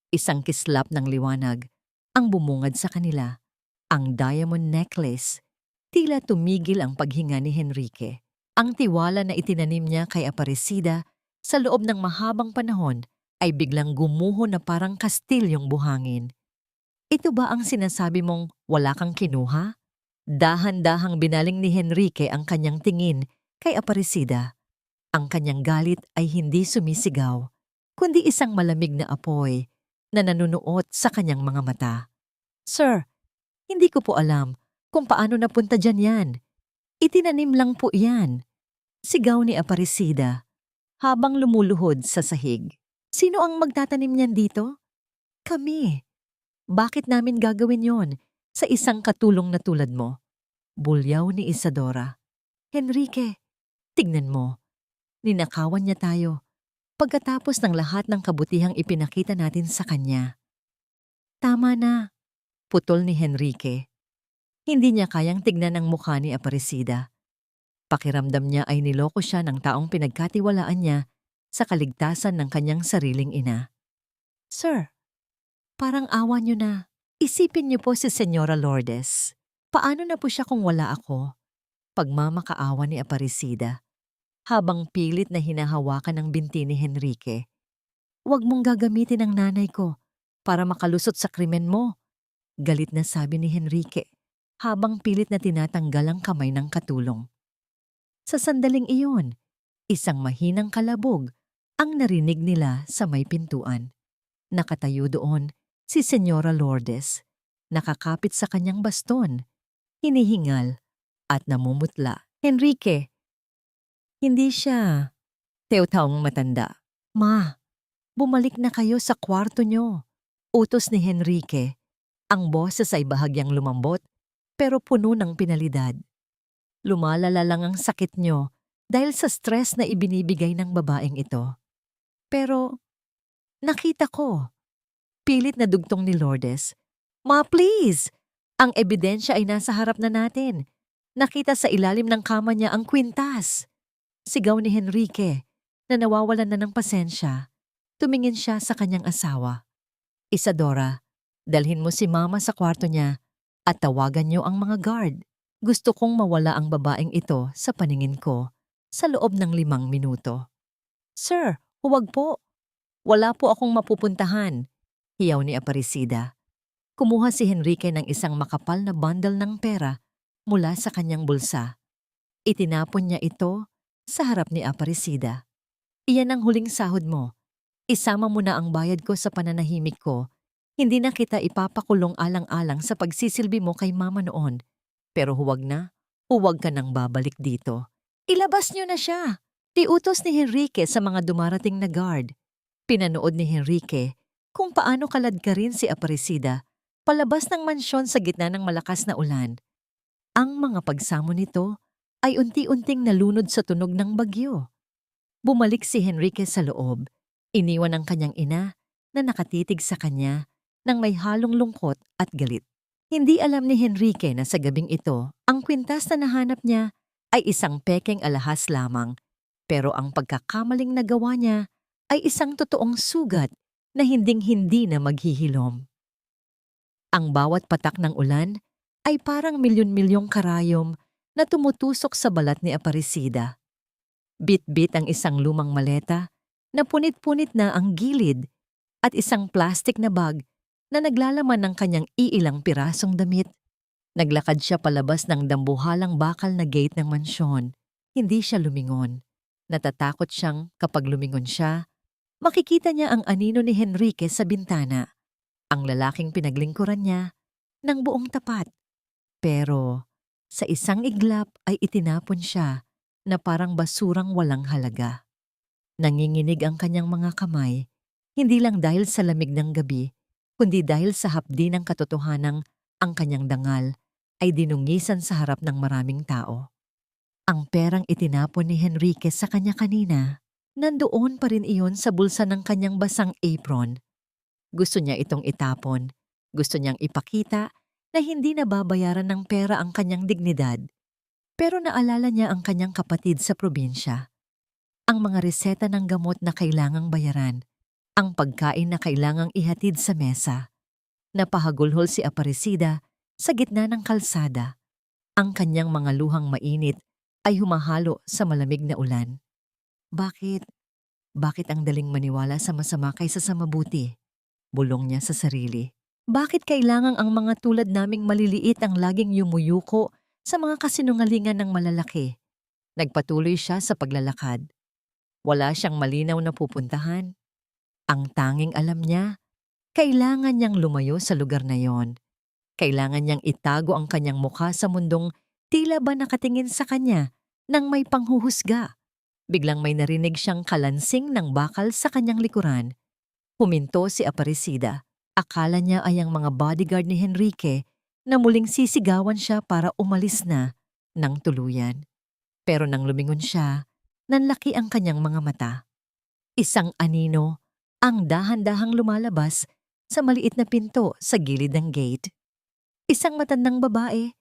Isang kislap ng liwanag ang bumungad sa kanila. Ang diamond necklace. Tila tumigil ang paghinga ni Henrique. Ang tiwala na itinanim niya kay Aparecida sa loob ng mahabang panahon ay biglang gumuho na parang kastilyong buhangin. Ito ba ang sinasabi mong wala kang kinuha? Dahan-dahang binaling ni Henrique ang kanyang tingin kay Aparecida. Ang kanyang galit ay hindi sumisigaw, kundi isang malamig na apoy na nanunuot sa kanyang mga mata. Sir, hindi ko po alam kung paano napunta dyan yan. Itinanim lang po yan. Sigaw ni Aparecida habang lumuluhod sa sahig. Sino ang magtatanim niyan dito? Kami. Bakit namin gagawin yon sa isang katulong na tulad mo? Bulyaw ni Isadora. Henrique, tignan mo. Ninakawan niya tayo pagkatapos ng lahat ng kabutihang ipinakita natin sa kanya. Tama na, putol ni Henrique. Hindi niya kayang tignan ang mukha ni Aparecida. Pakiramdam niya ay niloko siya ng taong pinagkatiwalaan niya sa kaligtasan ng kanyang sariling ina. Sir, parang awa niyo na. Isipin niyo po si Señora Lourdes. Paano na po siya kung wala ako? Pagmamakaawa ni Aparecida, habang pilit na hinahawakan ng binti ni Henrique. Huwag mong gagamitin ang nanay ko para makalusot sa krimen mo. Galit na sabi ni Henrique, habang pilit na tinatanggal ang kamay ng katulong. Sa sandaling iyon, isang mahinang kalabog ang narinig nila sa may pintuan. Nakatayo doon si Señora Lourdes, nakakapit sa kanyang baston, hinihingal at namumutla. Henrique, hindi siya. Teotaong matanda. Ma, bumalik na kayo sa kwarto niyo. Utos ni Henrique. Ang boses ay bahagyang lumambot pero puno ng pinalidad. Lumalala lang ang sakit niyo dahil sa stress na ibinibigay ng babaeng ito. Pero nakita ko, pilit na dugtong ni Lourdes. Ma, please! Ang ebidensya ay nasa harap na natin. Nakita sa ilalim ng kama niya ang kwintas. Sigaw ni Henrique na nawawalan na ng pasensya. Tumingin siya sa kanyang asawa. Isadora, dalhin mo si Mama sa kwarto niya at tawagan niyo ang mga guard. Gusto kong mawala ang babaeng ito sa paningin ko sa loob ng 5 minuto. Sir, huwag po. Wala po akong mapupuntahan, hiyaw ni Aparecida. Kumuha si Henrique ng isang makapal na bundle ng pera mula sa kanyang bulsa. Itinapon niya ito sa harap ni Aparecida. Iyan ang huling sahod mo. Isama mo na ang bayad ko sa pananahimik ko. Hindi na kita ipapakulong alang-alang sa pagsisilbi mo kay Mama noon. Pero huwag ka nang babalik dito. Ilabas niyo na siya. Tiutos ni Henrique sa mga dumarating na guard. Pinanood ni Henrique kung paano kaladkarin si Aparecida palabas ng mansyon sa gitna ng malakas na ulan. Ang mga pagsamo nito ay unti-unting nalunod sa tunog ng bagyo. Bumalik si Henrique sa loob. Iniwan ang kanyang ina na nakatitig sa kanya nang may halong lungkot at galit. Hindi alam ni Henrique na sa gabing ito, ang kwintas na nahanap niya ay isang pekeng alahas lamang, pero ang pagkakamaling nagawa niya ay isang totoong sugat na hinding-hindi na maghihilom. Ang bawat patak ng ulan ay parang milyon-milyong karayom na tumutusok sa balat ni Aparecida. Bit-bit ang isang lumang maleta na punit-punit na ang gilid at isang plastic na bag na naglalaman ng kanyang iilang pirasong damit. Naglakad siya palabas ng dambuhalang bakal na gate ng mansyon. Hindi siya lumingon. Natatakot siyang kapag lumingon siya, makikita niya ang anino ni Henrique sa bintana, ang lalaking pinaglingkuran niya ng buong tapat. Pero sa isang iglap ay itinapon siya na parang basurang walang halaga. Nanginginig ang kanyang mga kamay, hindi lang dahil sa lamig ng gabi, kundi dahil sa hapdi ng katotohanang ang kanyang dangal ay dinungisan sa harap ng maraming tao. Ang perang itinapon ni Henrique sa kanya kanina, nandoon pa rin iyon sa bulsa ng kanyang basang apron. Gusto niya itong itapon. Gusto niyang ipakita na hindi nababayaran ng pera ang kanyang dignidad. Pero naalala niya ang kanyang kapatid sa probinsya. Ang mga reseta ng gamot na kailangang bayaran, ang pagkain na kailangang ihatid sa mesa. Napahagulhol si Aparecida sa gitna ng kalsada. Ang kanyang mga luhang mainit ay humahalo sa malamig na ulan. Bakit? Bakit ang daling maniwala sa masama kaysa sa mabuti? Bulong niya sa sarili. Bakit kailangang ang mga tulad naming maliliit ang laging yumuyuko sa mga kasinungalingan ng malalaki? Nagpatuloy siya sa paglalakad. Wala siyang malinaw na pupuntahan. Ang tanging alam niya, kailangan niyang lumayo sa lugar na yon. Kailangan niyang itago ang kanyang mukha sa mundong tila ba nakatingin sa kanya nang may panghuhusga. Biglang may narinig siyang kalansing ng bakal sa kanyang likuran. Huminto si Aparecida. Akala niya ay ang mga bodyguard ni Henrique na muling sisigawan siya para umalis na ng tuluyan. Pero nang lumingon siya, nanlaki ang kanyang mga mata. Isang anino ang dahan-dahang lumalabas sa maliit na pinto sa gilid ng gate. Isang matandang babae,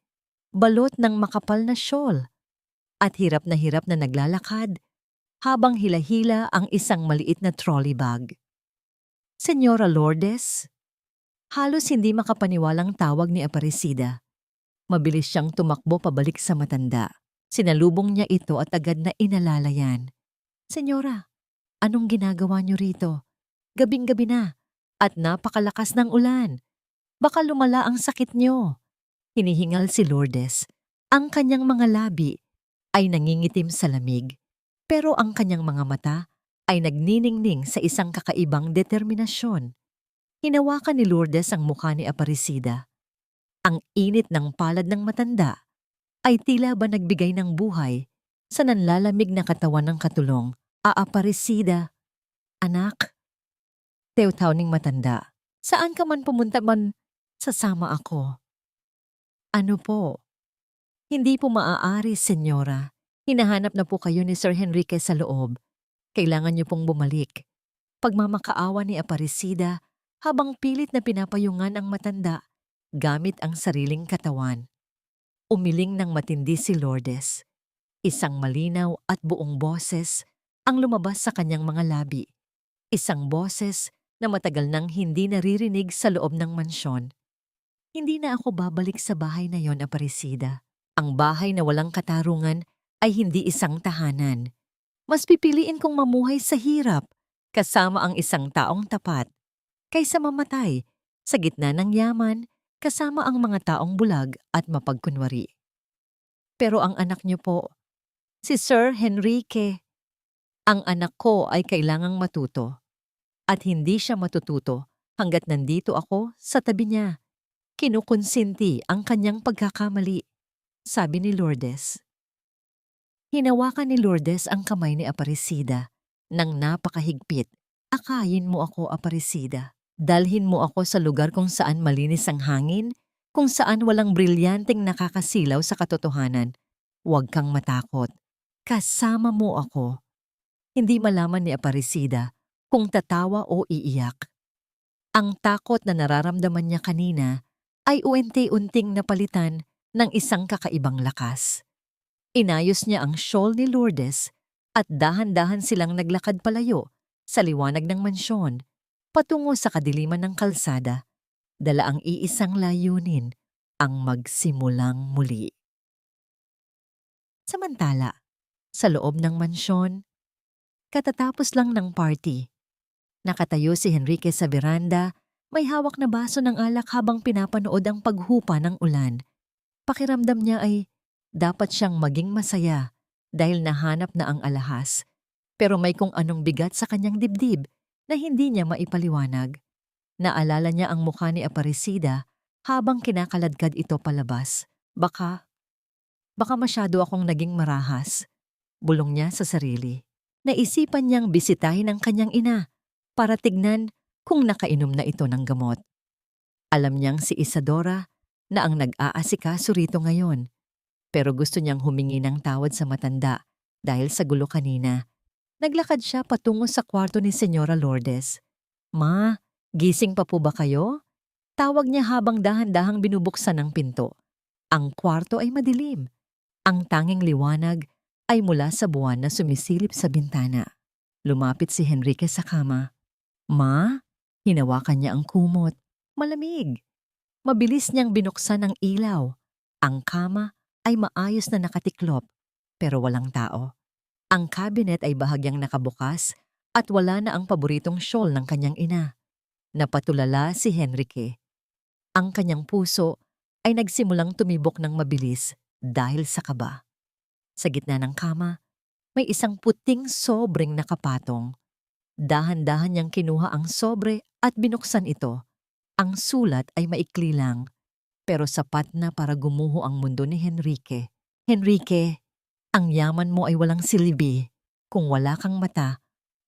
balot ng makapal na shawl, at hirap na naglalakad habang hila-hila ang isang maliit na trolley bag. Senyora Lourdes? Halos hindi makapaniwalang tawag ni Aparecida. Mabilis siyang tumakbo pabalik sa matanda. Sinalubong niya ito at agad na inalalayan. Senyora, anong ginagawa niyo rito? Gabing-gabi na at napakalakas ng ulan. Baka lumala ang sakit niyo. Hinihingal si Lourdes. Ang kanyang mga labi ay nangingitim sa lamig, pero ang kanyang mga mata ay nagniningning sa isang kakaibang determinasyon. Hinawakan ni Lourdes ang mukha ni Aparecida. Ang init ng palad ng matanda ay tila ba nagbigay ng buhay sa nanlalamig na katawan ng katulong. Aparecida, anak. Tewtaw ning matanda. Saan ka man pumunta man, sasama ako. Ano po? Hindi po maaari, senyora. Hinahanap na po kayo ni Sir Henrique sa loob. Kailangan niyo pong bumalik. Pagmamakaawa ni Aparecida habang pilit na pinapayungan ang matanda gamit ang sariling katawan. Umiling ng matindi si Lourdes. Isang malinaw at buong boses ang lumabas sa kanyang mga labi. Isang boses na matagal nang hindi naririnig sa loob ng mansyon. Hindi na ako babalik sa bahay na yon, Aparecida. Ang bahay na walang katarungan ay hindi isang tahanan. Mas pipiliin kong mamuhay sa hirap kasama ang isang taong tapat kaysa mamatay sa gitna ng yaman kasama ang mga taong bulag at mapagkunwari. Pero ang anak niyo po, si Sir Henrique, ang anak ko ay kailangang matuto. At hindi siya matututo hanggat nandito ako sa tabi niya. Kinukonsinti ang kanyang pagkakamali, sabi ni Lourdes. Hinawakan ni Lourdes ang kamay ni Aparecida nang napakahigpit. Akayin mo ako, Aparecida. Dalhin mo ako sa lugar kung saan malinis ang hangin, kung saan walang brilyanteng nakakasilaw sa katotohanan. Huwag kang matakot. Kasama mo ako. Hindi malaman ni Aparecida kung tatawa o iiyak. Ang takot na nararamdaman niya kanina ay unti-unting napalitan ng isang kakaibang lakas. Inayos niya ang shawl ni Lourdes at dahan-dahan silang naglakad palayo sa liwanag ng mansyon patungo sa kadiliman ng kalsada, dala ang iisang layunin, ang magsimulang muli. Samantala, sa loob ng mansyon, katatapos lang ng party, nakatayo si Henrique sa veranda, may hawak na baso ng alak habang pinapanood ang paghupa ng ulan. Pakiramdam niya ay dapat siyang maging masaya dahil nahanap na ang alahas. Pero may kung anong bigat sa kanyang dibdib na hindi niya maipaliwanag. Naalala niya ang mukha ni Aparecida habang kinakaladkad ito palabas. Baka masyado akong naging marahas. Bulong niya sa sarili. Naisipan niyang bisitahin ang kanyang ina para tignan kung nakainom na ito ng gamot. Alam niyang si Isadora na ang nag-aasikaso rito ngayon, pero gusto niyang humingi ng tawad sa matanda dahil sa gulo kanina. Naglakad siya patungo sa kwarto ni Senyora Lourdes. "Ma, gising pa po ba kayo?" Tawag niya habang dahan-dahang binubuksan ang pinto. Ang kwarto ay madilim. Ang tanging liwanag ay mula sa buwan na sumisilip sa bintana. Lumapit si Henrique sa kama. "Ma?" Hinawakan niya ang kumot. Malamig. Mabilis niyang binuksan ang ilaw. Ang kama ay maayos na nakatiklop, pero walang tao. Ang cabinet ay bahagyang nakabukas at wala na ang paboritong shawl ng kanyang ina. Napatulala si Henrique. Ang kanyang puso ay nagsimulang tumibok ng mabilis dahil sa kaba. Sa gitna ng kama, may isang puting sobreng nakapatong. Dahan-dahan niyang kinuha ang sobre at binuksan ito. Ang sulat ay maikli lang, pero sapat na para gumuho ang mundo ni Henrique. "Henrique, ang yaman mo ay walang silbi kung wala kang mata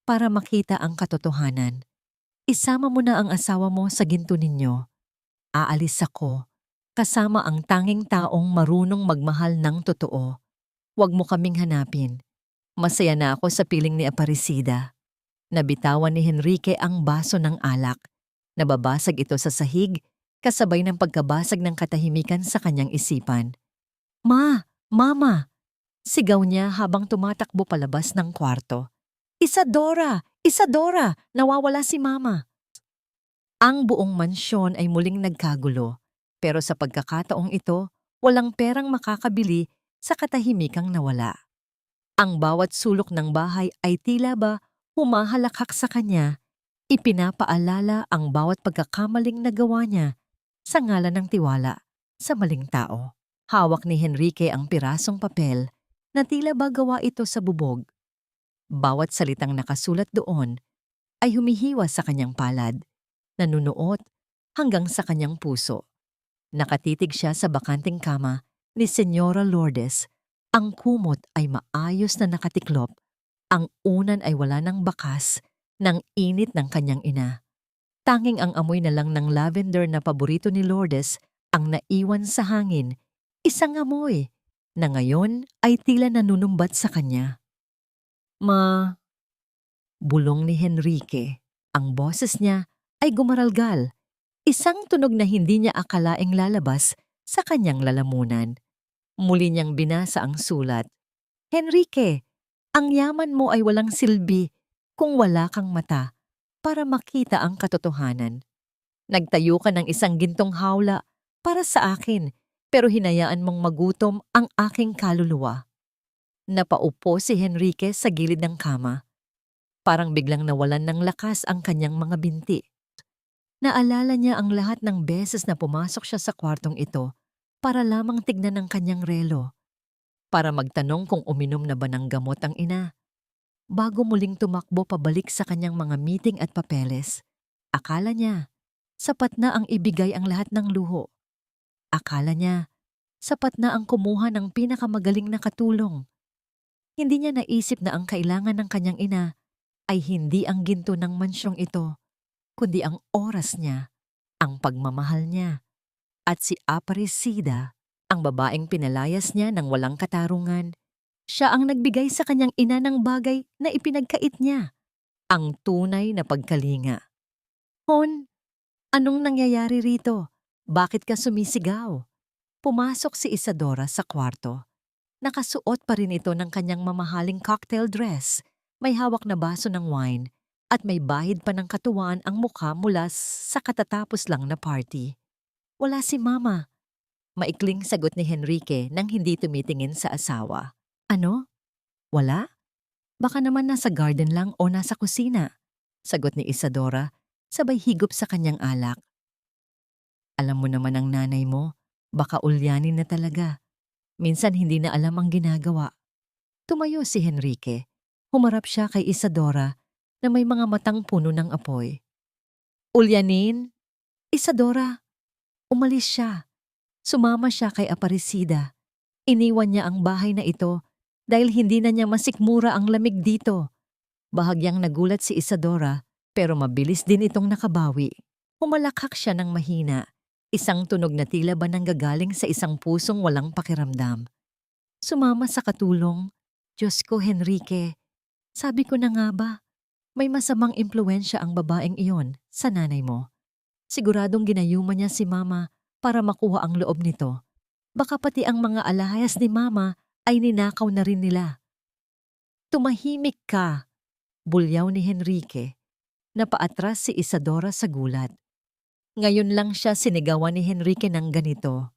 para makita ang katotohanan. Isama mo na ang asawa mo sa ginto ninyo. Aalis ako, kasama ang tanging taong marunong magmahal ng totoo. Huwag mo kaming hanapin. Masaya na ako sa piling ni Aparecida." Nabitawan ni Henrique ang baso ng alak. Nababasag ito sa sahig, kasabay ng pagkabasag ng katahimikan sa kanyang isipan. "Ma! Mama!" Sigaw niya habang tumatakbo palabas ng kwarto. "Isadora! Isadora! Nawawala si Mama!" Ang buong mansyon ay muling nagkagulo, pero sa pagkakataong ito, walang perang makakabili sa katahimikang nawala. Ang bawat sulok ng bahay ay tila ba humahalakhak sa kanya, ipinapaalala ang bawat pagkakamaling nagawa niya sa ngalan ng tiwala sa maling tao. Hawak ni Henrique ang pirasong papel na tila ba gawa ito sa bubog. Bawat salitang nakasulat doon ay humihiwa sa kanyang palad, nanunuot hanggang sa kanyang puso. Nakatitig siya sa bakanting kama ni Senyora Lourdes. Ang kumot ay maayos na nakatiklop. Ang unan ay wala ng bakas ng init ng kanyang ina. Tanging ang amoy na lang ng lavender na paborito ni Lourdes ang naiwan sa hangin, isang amoy na ngayon ay tila nanunumbat sa kanya. "Ma," bulong ni Henrique. Ang boses niya ay gumaralgal, isang tunog na hindi niya akalaing lalabas sa kanyang lalamunan. Muli niyang binasa ang sulat. Henrique, ang yaman mo ay walang silbi kung wala kang mata para makita ang katotohanan. Nagtayo ka ng isang gintong hawla para sa akin, pero hinayaan mong magutom ang aking kaluluwa. Napaupo si Henrique sa gilid ng kama. Parang biglang nawalan ng lakas ang kanyang mga binti. Naalala niya ang lahat ng beses na pumasok siya sa kwartong ito para lamang tignan ang kanyang relo, para magtanong kung uminom na ba ng gamot ang ina. Bago muling tumakbo pabalik sa kanyang mga meeting at papeles, akala niya, sapat na ang ibigay ang lahat ng luho. Akala niya, sapat na ang kumuha ng pinakamagaling na katulong. Hindi niya naisip na ang kailangan ng kanyang ina ay hindi ang ginto ng mansyong ito, kundi ang oras niya, ang pagmamahal niya. At si Aparecida, ang babaeng pinalayas niya ng walang katarungan, siya ang nagbigay sa kanyang ina ng bagay na ipinagkait niya, ang tunay na pagkalinga. Hon, anong nangyayari rito? Bakit ka sumisigaw? Pumasok si Isadora sa kwarto. Nakasuot pa rin ito ng kanyang mamahaling cocktail dress, may hawak na baso ng wine, at may bahid pa ng katuwaan ang mukha mula sa katatapos lang na party. Wala si Mama. Maikling sagot ni Henrique nang hindi tumitingin sa asawa. Ano? Wala? Baka naman nasa garden lang o nasa kusina, sagot ni Isadora, sabay higop sa kanyang alak. Alam mo naman ang nanay mo, baka ulyanin na talaga. Minsan hindi na alam ang ginagawa. Tumayo si Henrique. Humarap siya kay Isadora na may mga matang puno ng apoy. Ulyanin? Isadora, umalis siya. Sumama siya kay Aparecida. Iniwan niya ang bahay na ito dahil hindi na niya masikmura ang lamig dito. Bahagyang nagulat si Isadora pero mabilis din itong nakabawi. Humalakhak siya ng mahina, isang tunog na tila ba nanggagaling sa isang pusong walang pakiramdam. Sumama sa katulong. Diyos ko, Henrique, sabi ko na nga ba, may masamang impluwensya ang babaeng iyon sa nanay mo. Siguradong ginayuman niya si Mama para makuha ang loob nito. Baka pati ang mga alahas ni Mama ay ninakaw na rin nila. Tumahimik ka, bulyaw ni Henrique. Napaatras si Isadora sa gulat. Ngayon lang siya sinigawan ni Henrique ng ganito.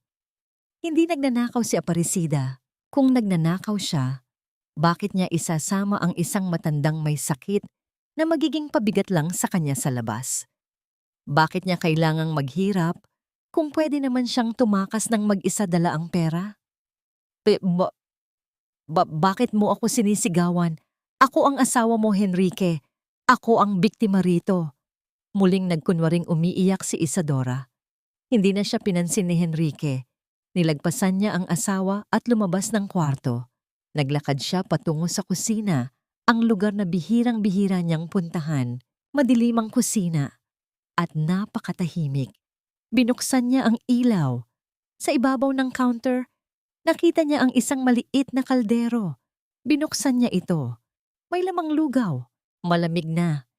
Hindi nagnanakaw si Aparecida. Kung nagnanakaw siya, bakit niya isasama ang isang matandang may sakit na magiging pabigat lang sa kanya sa labas? Bakit niya kailangang maghirap kung pwede naman siyang tumakas ng mag-isa dala ang pera? Bakit mo ako sinisigawan? Ako ang asawa mo, Henrique. Ako ang biktima rito. Muling nagkunwaring umiiyak si Isadora. Hindi na siya pinansin ni Henrique. Nilagpasan niya ang asawa at lumabas ng kwarto. Naglakad siya patungo sa kusina, ang lugar na bihirang-bihira niyang puntahan. Madilim ang kusina at napakatahimik. Binuksan niya ang ilaw. Sa ibabaw ng counter, nakita niya ang isang maliit na kaldero. Binuksan niya ito. May lamang lugaw. Malamig na.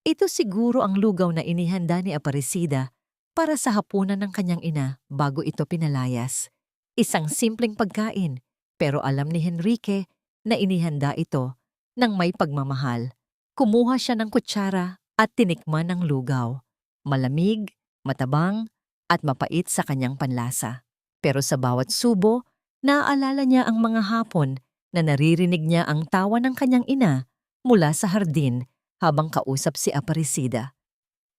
Ito siguro ang lugaw na inihanda ni Aparecida para sa hapunan ng kanyang ina bago ito pinalayas. Isang simpleng pagkain, pero alam ni Henrique na inihanda ito ng may pagmamahal. Kumuha siya ng kutsara at tinikman ng lugaw. Malamig, matabang, at mapait sa kanyang panlasa. Pero sa bawat subo, naaalala niya ang mga hapon na naririnig niya ang tawa ng kanyang ina mula sa hardin habang kausap si Aparecida.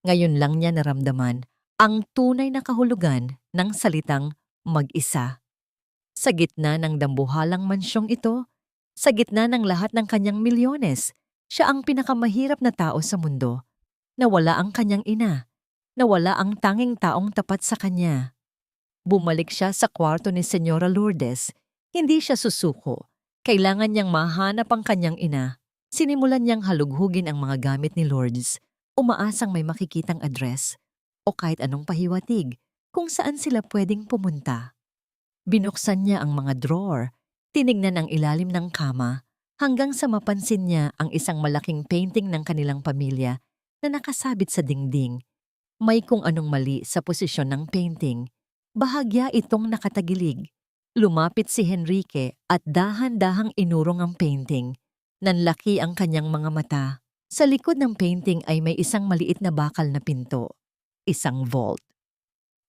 Ngayon lang niya naramdaman ang tunay na kahulugan ng salitang mag-isa. Sa gitna ng dambuhalang mansyong ito, sa gitna ng lahat ng kanyang milyones, siya ang pinakamahirap na tao sa mundo. Nawala ang kanyang ina. Nawala ang tanging taong tapat sa kanya. Bumalik siya sa kwarto ni Señora Lourdes. Hindi siya susuko. Kailangan niyang mahanap ang kanyang ina. Sinimulan niyang halughugin ang mga gamit ni Lourdes, umaasang may makikitang address o kahit anong pahiwatig kung saan sila pwedeng pumunta. Binuksan niya ang mga drawer, tinignan ang ilalim ng kama, hanggang sa mapansin niya ang isang malaking painting ng kanilang pamilya na nakasabit sa dingding. May kung anong mali sa posisyon ng painting. Bahagya itong nakatagilig. Lumapit si Henrique at dahan-dahang inurong ang painting. Nanlaki ang kanyang mga mata. Sa likod ng painting ay may isang maliit na bakal na pinto. Isang vault.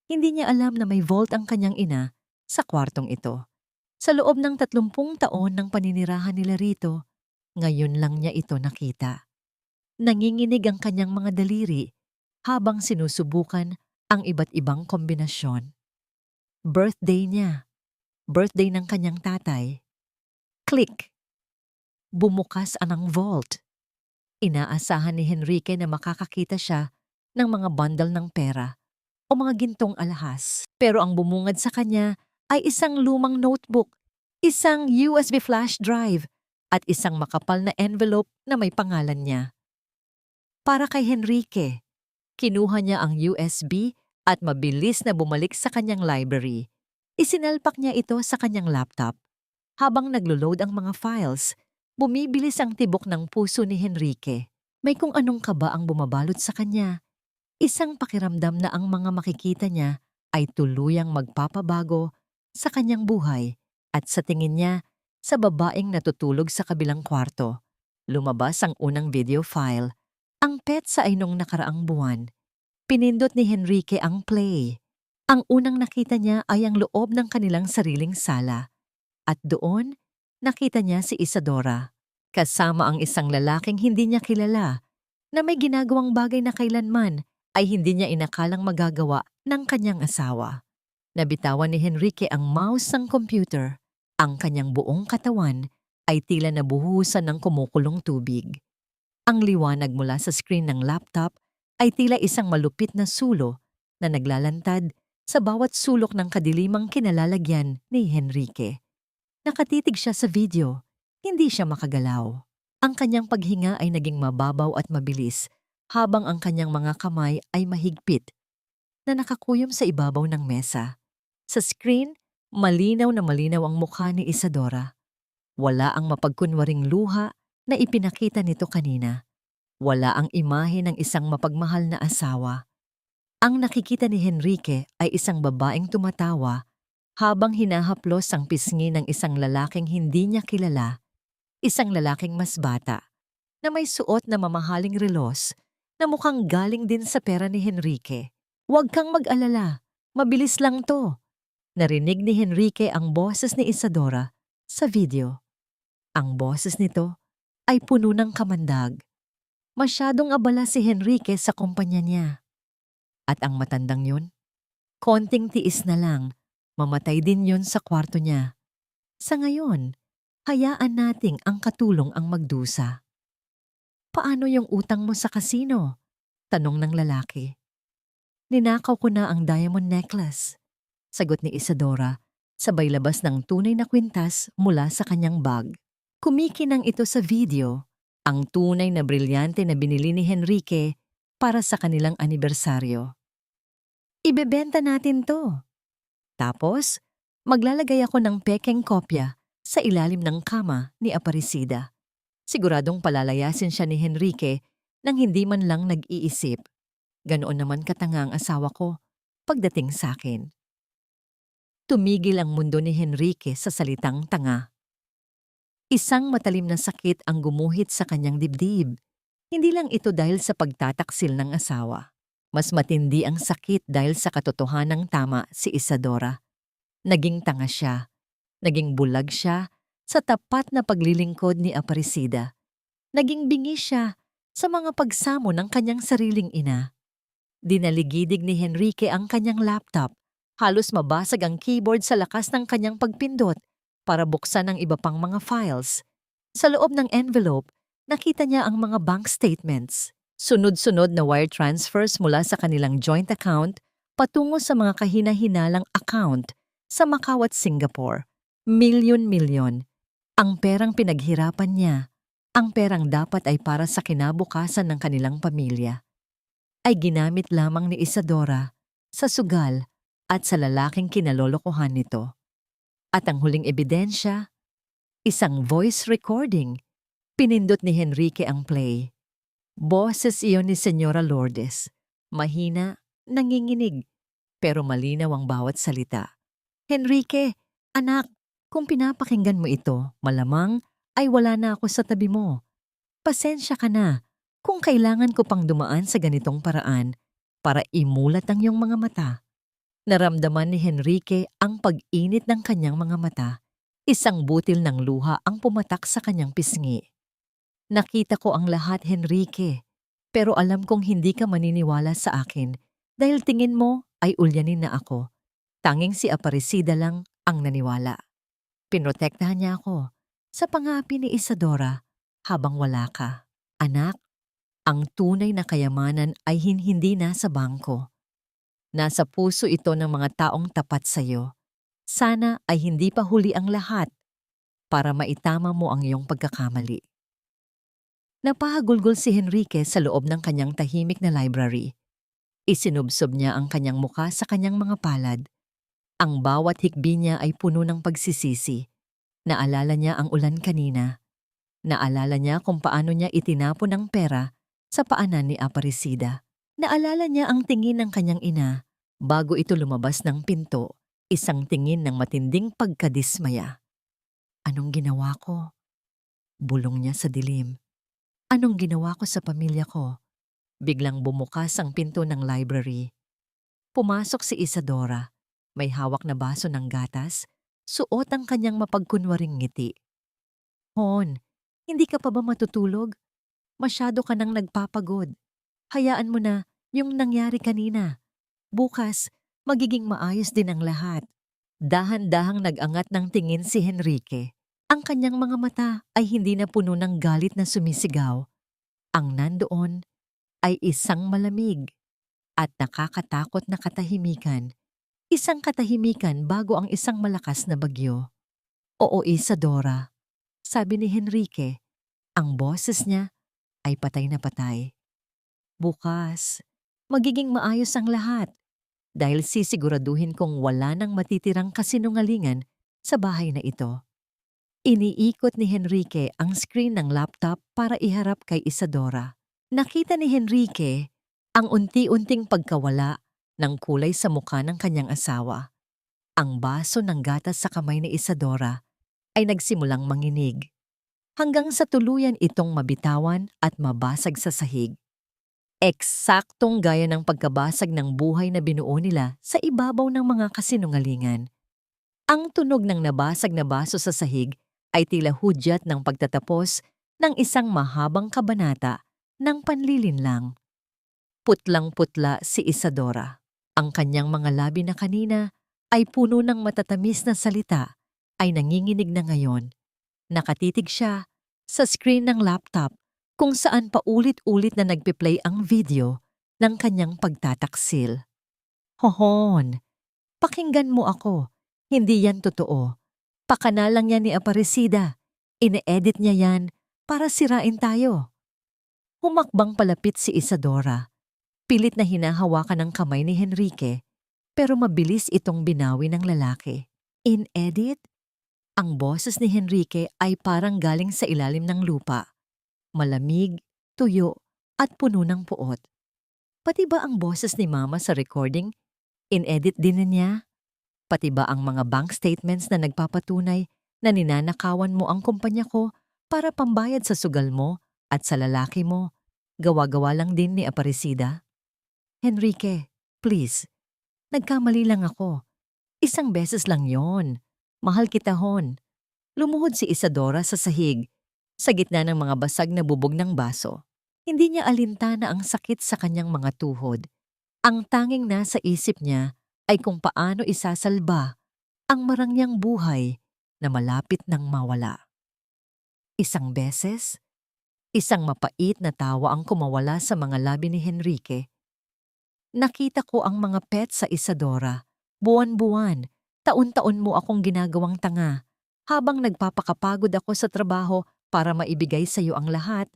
Hindi niya alam na may vault ang kanyang ina sa kwartong ito. Sa loob ng 30 taon ng paninirahan nila rito, ngayon lang niya ito nakita. Nanginginig ang kanyang mga daliri habang sinusubukan ang iba't ibang kombinasyon. Birthday niya. Birthday ng kanyang tatay. Click! Bumukas ang vault. Inaasahan ni Henrique na makakakita siya ng mga bundle ng pera o mga gintong alahas. Pero ang bumungad sa kanya ay isang lumang notebook, isang USB flash drive, at isang makapal na envelope na may pangalan niya. Para kay Henrique, kinuha niya ang USB at mabilis na bumalik sa kanyang library. Isinalpak niya ito sa kanyang laptop. Habang naglo-load ang mga files, bumibilis ang tibok ng puso ni Henrique. May kung anong kaba ang bumabalot sa kanya. Isang pakiramdam na ang mga makikita niya ay tuluyang magpapabago sa kanyang buhay at sa tingin niya sa babaeng natutulog sa kabilang kwarto. Lumabas ang unang video file. Ang petsa ay nung nakaraang buwan. Pinindot ni Henrique ang play. Ang unang nakita niya ay ang loob ng kanilang sariling sala. At doon, nakita niya si Isadora. Kasama ang isang lalaking hindi niya kilala na may ginagawang bagay na kailanman ay hindi niya inakalang magagawa ng kanyang asawa. Nabitawan ni Henrique ang mouse ng computer. Ang kanyang buong katawan ay tila nabuhusan ng kumukulong tubig. Ang liwanag mula sa screen ng laptop ay tila isang malupit na sulo na naglalantad sa bawat sulok ng kadilimang kinalalagyan ni Henrique. Nakatitig siya sa video, hindi siya makagalaw. Ang kanyang paghinga ay naging mababaw at mabilis habang ang kanyang mga kamay ay mahigpit na nakakuyom sa ibabaw ng mesa. Sa screen, malinaw na malinaw ang mukha ni Isadora. Wala ang mapagkunwaring luha na ipinakita nito kanina. Wala ang imahe ng isang mapagmahal na asawa. Ang nakikita ni Henrique ay isang babaeng tumatawa habang hinahaplos ang pisngi ng isang lalaking hindi niya kilala, isang lalaking mas bata, na may suot na mamahaling relos na mukhang galing din sa pera ni Henrique. Huwag kang mag-alala, mabilis lang to. Narinig ni Henrique ang boses ni Isadora sa video. Ang boses nito ay puno ng kamandag. Masyadong abala si Henrique sa kumpanya niya. At ang matandang yun, konting tiis na lang, mamatay din yun sa kwarto niya. Sa ngayon, hayaan nating ang katulong ang magdusa. Paano yung utang mo sa kasino? Tanong ng lalaki. Ninakaw ko na ang diamond necklace. Sagot ni Isadora, sabay labas ng tunay na kwintas mula sa kanyang bag. Kumikinang ito sa video, ang tunay na brilyante na binili ni Henrique para sa kanilang anibersaryo. Ibebenta natin to. Tapos, maglalagay ako ng pekeng kopya sa ilalim ng kama ni Aparecida. Siguradong palalayasin siya ni Henrique nang hindi man lang nag-iisip. Ganoon naman katanga ang asawa ko pagdating sa akin. Tumigil ang mundo ni Henrique sa salitang tanga. Isang matalim na sakit ang gumuhit sa kanyang dibdib. Hindi lang ito dahil sa pagtataksil ng asawa. Mas matindi ang sakit dahil sa katotohanang tama si Isadora. Naging tanga siya. Naging bulag siya sa tapat na paglilingkod ni Aparecida. Naging bingi siya sa mga pagsamo ng kanyang sariling ina. Dinaligidig ni Henrique ang kanyang laptop. Halos mabasag ang keyboard sa lakas ng kanyang pagpindot para buksan ang iba pang mga files. Sa loob ng envelope, nakita niya ang mga bank statements. Sunod-sunod na wire transfers mula sa kanilang joint account patungo sa mga kahina-hinalang account sa Macau at Singapore. Milyon-milyon. Ang perang pinaghirapan niya, ang perang dapat ay para sa kinabukasan ng kanilang pamilya, ay ginamit lamang ni Isadora sa sugal at sa lalaking kinalolokohan nito. At ang huling ebidensya, isang voice recording. Pinindot ni Henrique ang play. Boses iyon ni Senyora Lourdes. Mahina, nanginginig, pero malinaw ang bawat salita. Henrique, anak, kung pinapakinggan mo ito, malamang ay wala na ako sa tabi mo. Pasensya ka na kung kailangan ko pang dumaan sa ganitong paraan para imulat ang iyong mga mata. Naramdaman ni Henrique ang pag-init ng kanyang mga mata. Isang butil ng luha ang pumatak sa kanyang pisngi. Nakita ko ang lahat, Henrique, pero alam kong hindi ka maniniwala sa akin dahil tingin mo ay ulyanin na ako. Tanging si Aparecida lang ang naniwala. Pinrotektahan niya ako sa pangapi ni Isadora habang wala ka. Anak, ang tunay na kayamanan ay hindi nasa bangko. Nasa puso ito ng mga taong tapat sa iyo. Sana ay hindi pa huli ang lahat para maitama mo ang iyong pagkakamali. Napahagulgol si Henrique sa loob ng kanyang tahimik na library. Isinubsob niya ang kanyang muka sa kanyang mga palad. Ang bawat hikbi niya ay puno ng pagsisisi. Naalala niya ang ulan kanina. Naalala niya kung paano niya itinapon ang pera sa paanan ni Aparecida. Naalala niya ang tingin ng kanyang ina bago ito lumabas ng pinto, isang tingin ng matinding pagkadismaya. Anong ginawa ko? Bulong niya sa dilim. Anong ginawa ko sa pamilya ko? Biglang bumukas ang pinto ng library. Pumasok si Isadora. May hawak na baso ng gatas, suot ang kanyang mapagkunwaring ngiti. Hon, hindi ka pa ba matutulog? Masyado ka nang nagpapagod. Hayaan mo na yung nangyari kanina. Bukas, magiging maayos din ang lahat. Dahan-dahang nag-angat ng tingin si Henrique. Ang kanyang mga mata ay hindi na puno ng galit na sumisigaw. Ang nandoon ay isang malamig at nakakatakot na katahimikan. Isang katahimikan bago ang isang malakas na bagyo. Oo, Isadora, sabi ni Henrique. Ang boses niya ay patay na patay. Bukas, magiging maayos ang lahat dahil sisiguraduhin kong wala nang matitirang kasinungalingan sa bahay na ito. Iniikot ni Henrique ang screen ng laptop para iharap kay Isadora. Nakita ni Henrique ang unti-unting pagkawala ng kulay sa mukha ng kanyang asawa. Ang baso ng gatas sa kamay ni Isadora ay nagsimulang manginig, hanggang sa tuluyan itong mabitawan at mabasag sa sahig. Eksaktong gaya ng pagkabasag ng buhay na binuo nila sa ibabaw ng mga kasinungalingan. Ang tunog ng nabasag na baso sa sahig ay tila hudyat ng pagtatapos ng isang mahabang kabanata ng panlilinlang. Putlang-putla si Isadora. Ang kanyang mga labi na kanina ay puno ng matatamis na salita ay nanginginig na ngayon. Nakatitig siya sa screen ng laptop kung saan paulit-ulit na nagpe-play ang video ng kanyang pagtataksil. Hohon, pakinggan mo ako. Hindi yan totoo. Pakana lang yan ni Aparecida. Ine-edit niya yan para sirain tayo. Humakbang palapit si Isadora. Pilit na hinahawakan ng kamay ni Henrique, pero mabilis itong binawi ng lalaki. In-edit? Ang boses ni Henrique ay parang galing sa ilalim ng lupa. Malamig, tuyo, at puno ng puot. Pati ba ang boses ni Mama sa recording, in-edit din niya? Pati ba ang mga bank statements na nagpapatunay na ninanakawan mo ang kumpanya ko para pambayad sa sugal mo at sa lalaki mo, gawa-gawa lang din ni Aparecida? Henrique, please, nagkamali lang ako. Isang beses lang yon. Mahal kita, hon. Lumuhod si Isadora sa sahig, sa gitna ng mga basag na bubog ng baso. Hindi niya alintana ang sakit sa kanyang mga tuhod. Ang tanging nasa isip niya ay kung paano isasalba ang marangyang buhay na malapit nang mawala. Isang beses, isang mapait na tawa ang kumawala sa mga labi ni Henrique. Nakita ko ang mga pet sa Isadora. Buwan-buwan, taon-taon mo akong ginagawang tanga. Habang nagpapakapagod ako sa trabaho para maibigay sa iyo ang lahat,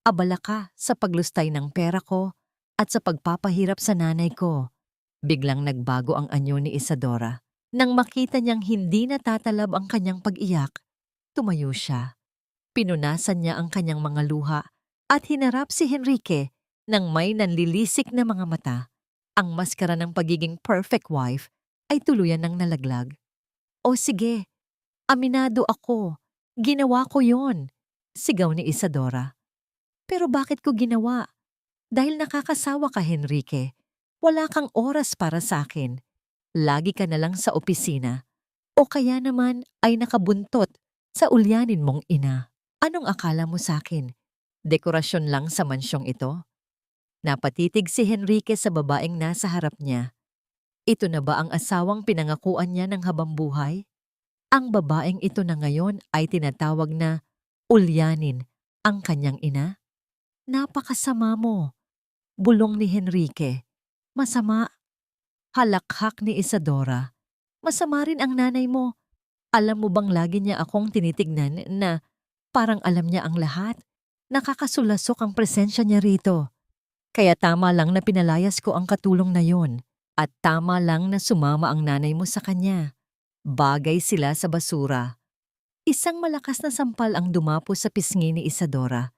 abala ka sa paglustay ng pera ko at sa pagpapahirap sa nanay ko. Biglang nagbago ang anyo ni Isadora. Nang makita niyang hindi natatalab ang kanyang pag-iyak, tumayo siya. Pinunasan niya ang kanyang mga luha at hinarap si Henrique nang may nanlilisik na mga mata. Ang maskara ng pagiging perfect wife ay tuluyan ng nalaglag. O sige, aminado ako. Ginawa ko yon, sigaw ni Isadora. Pero bakit ko ginawa? Dahil nakakasawa ka, Henrique. Wala kang oras para sa akin. Lagi ka na lang sa opisina. O kaya naman ay nakabuntot sa ulyanin mong ina. Anong akala mo sa akin? Dekorasyon lang sa mansyong ito? Napatitig si Henrique sa babaeng nasa harap niya. Ito na ba ang asawang pinangakuan niya ng habang buhay? Ang babaeng ito na ngayon ay tinatawag na ulyanin ang kanyang ina? Napakasama mo. Bulong ni Henrique. Masama. Halakhak ni Isadora. Masama rin ang nanay mo. Alam mo bang lagi niya akong tinitignan na parang alam niya ang lahat? Nakakasulasok ang presensya niya rito. Kaya tama lang na pinalayas ko ang katulong na yon. At tama lang na sumama ang nanay mo sa kanya. Bagay sila sa basura. Isang malakas na sampal ang dumapo sa pisngi ni Isadora.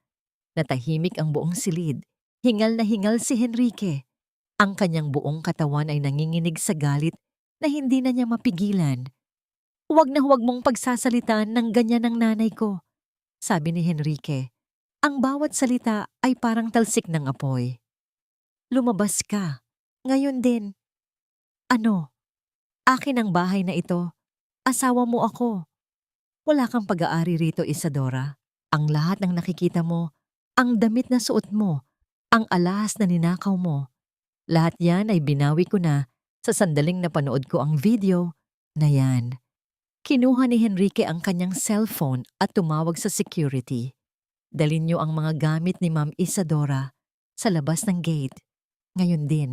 Natahimik ang buong silid. Hingal na hingal si Henrique. Ang kanyang buong katawan ay nanginginig sa galit na hindi na niya mapigilan. Huwag na huwag mong pagsasalitaan ng ganyan ng nanay ko, sabi ni Henrique. Ang bawat salita ay parang talsik ng apoy. Lumabas ka. Ngayon din. Ano? Akin ang bahay na ito. Asawa mo ako. Wala kang pag-aari rito, Isadora. Ang lahat ng nakikita mo, ang damit na suot mo, ang alahas na ninakaw mo, lahat yan ay binawi ko na sa sandaling napanood ko ang video na yan. Kinuha ni Henrique ang kanyang cellphone at tumawag sa security. Dalin niyo ang mga gamit ni Ma'am Isadora sa labas ng gate. Ngayon din.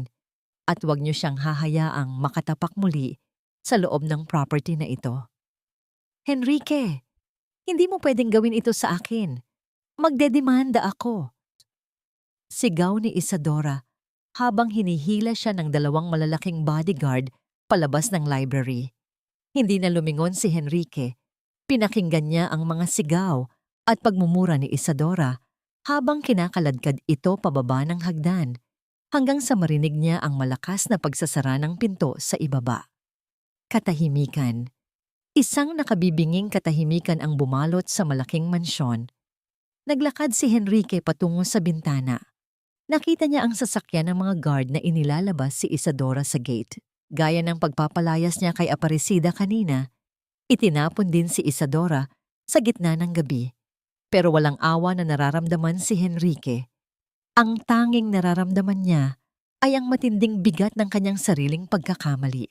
At huwag niyo siyang hahayaang makatapak muli sa loob ng property na ito. Henrique, hindi mo pwedeng gawin ito sa akin. Magdedemanda ako. Sigaw ni Isadora habang hinihila siya ng dalawang malalaking bodyguard palabas ng library. Hindi na lumingon si Henrique. Pinakinggan niya ang mga sigaw at pagmumura ni Isadora habang kinakaladkad ito pababa ng hagdan hanggang sa marinig niya ang malakas na pagsasara ng pinto sa ibaba. Katahimikan. Isang nakabibinging katahimikan ang bumalot sa malaking mansyon. Naglakad si Henrique patungo sa bintana. Nakita niya ang sasakyan ng mga guard na inilalabas si Isadora sa gate. Gaya ng pagpapalayas niya kay Aparecida kanina, itinapon din si Isadora sa gitna ng gabi. Pero walang awa na nararamdaman si Henrique. Ang tanging nararamdaman niya ay ang matinding bigat ng kanyang sariling pagkakamali.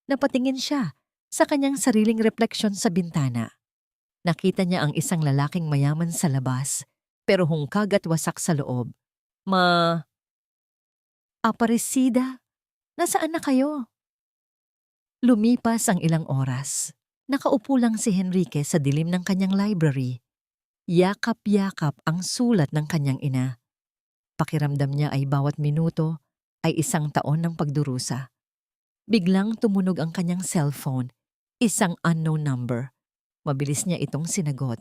Napatingin siya sa kanyang sariling refleksyon sa bintana. Nakita niya ang isang lalaking mayaman sa labas, pero hungkag at wasak sa loob. Aparecida, nasaan na kayo? Lumipas ang ilang oras. Nakaupo lang si Henrique sa dilim ng kanyang library. Yakap-yakap ang sulat ng kanyang ina. Pakiramdam niya ay bawat minuto ay isang taon ng pagdurusa. Biglang tumunog ang kanyang cellphone, isang unknown number. Mabilis niya itong sinagot.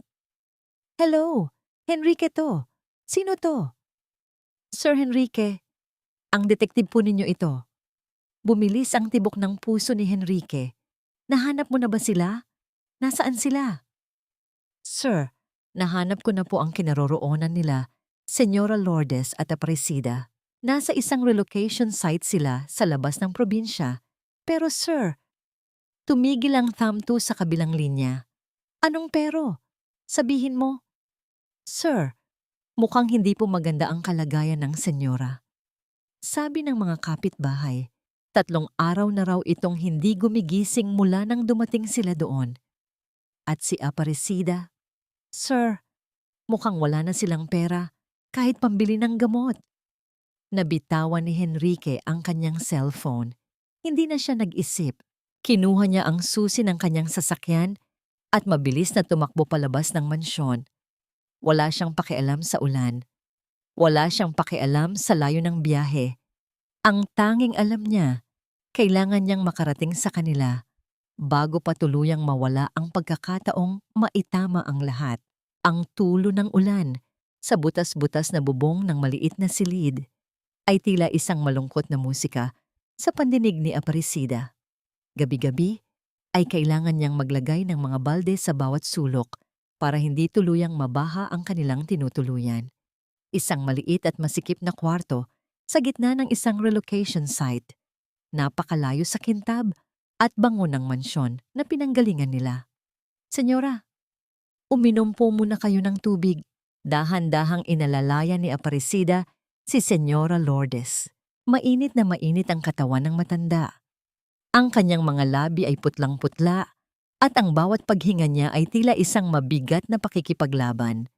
Hello, Henrique to. Sino to? Sir Henrique, ang detective po ninyo ito. Bumilis ang tibok ng puso ni Henrique. Nahanap mo na ba sila? Nasaan sila? Sir, nahanap ko na po ang kinaroroonan nila, Señora Lourdes at Aparecida. Nasa isang relocation site sila sa labas ng probinsya. Pero sir, tumigil ang thumb 2 sa kabilang linya. Anong pero? Sabihin mo. Sir, mukhang hindi po maganda ang kalagayan ng senyora. Sabi ng mga kapitbahay, 3 araw na raw itong hindi gumigising mula nang dumating sila doon. At si Aparecida, Sir, mukhang wala na silang pera kahit pambili ng gamot. Nabitawan ni Henrique ang kanyang cellphone. Hindi na siya nag-isip. Kinuha niya ang susi ng kanyang sasakyan at mabilis na tumakbo palabas ng mansyon. Wala siyang pakialam sa ulan. Wala siyang pakialam sa layo ng biyahe. Ang tanging alam niya, kailangan niyang makarating sa kanila bago pa tuluyang mawala ang pagkakataong maitama ang lahat. Ang tulo ng ulan Sa butas-butas na bubong ng maliit na silid ay tila isang malungkot na musika sa pandinig ni Aparecida. Gabi-gabi ay kailangan niyang maglagay ng mga balde sa bawat sulok para hindi tuluyang mabaha ang kanilang tinutuluyan. Isang maliit at masikip na kwarto sa gitna ng isang relocation site. Napakalayo sa kintab at bango ng mansyon na pinanggalingan nila. Senyora, uminom po muna kayo ng tubig. Dahan-dahang inalalaya ni Aparecida si Senyora Lourdes. Mainit na mainit ang katawan ng matanda. Ang kanyang mga labi ay putlang-putla at ang bawat paghinga niya ay tila isang mabigat na pakikipaglaban.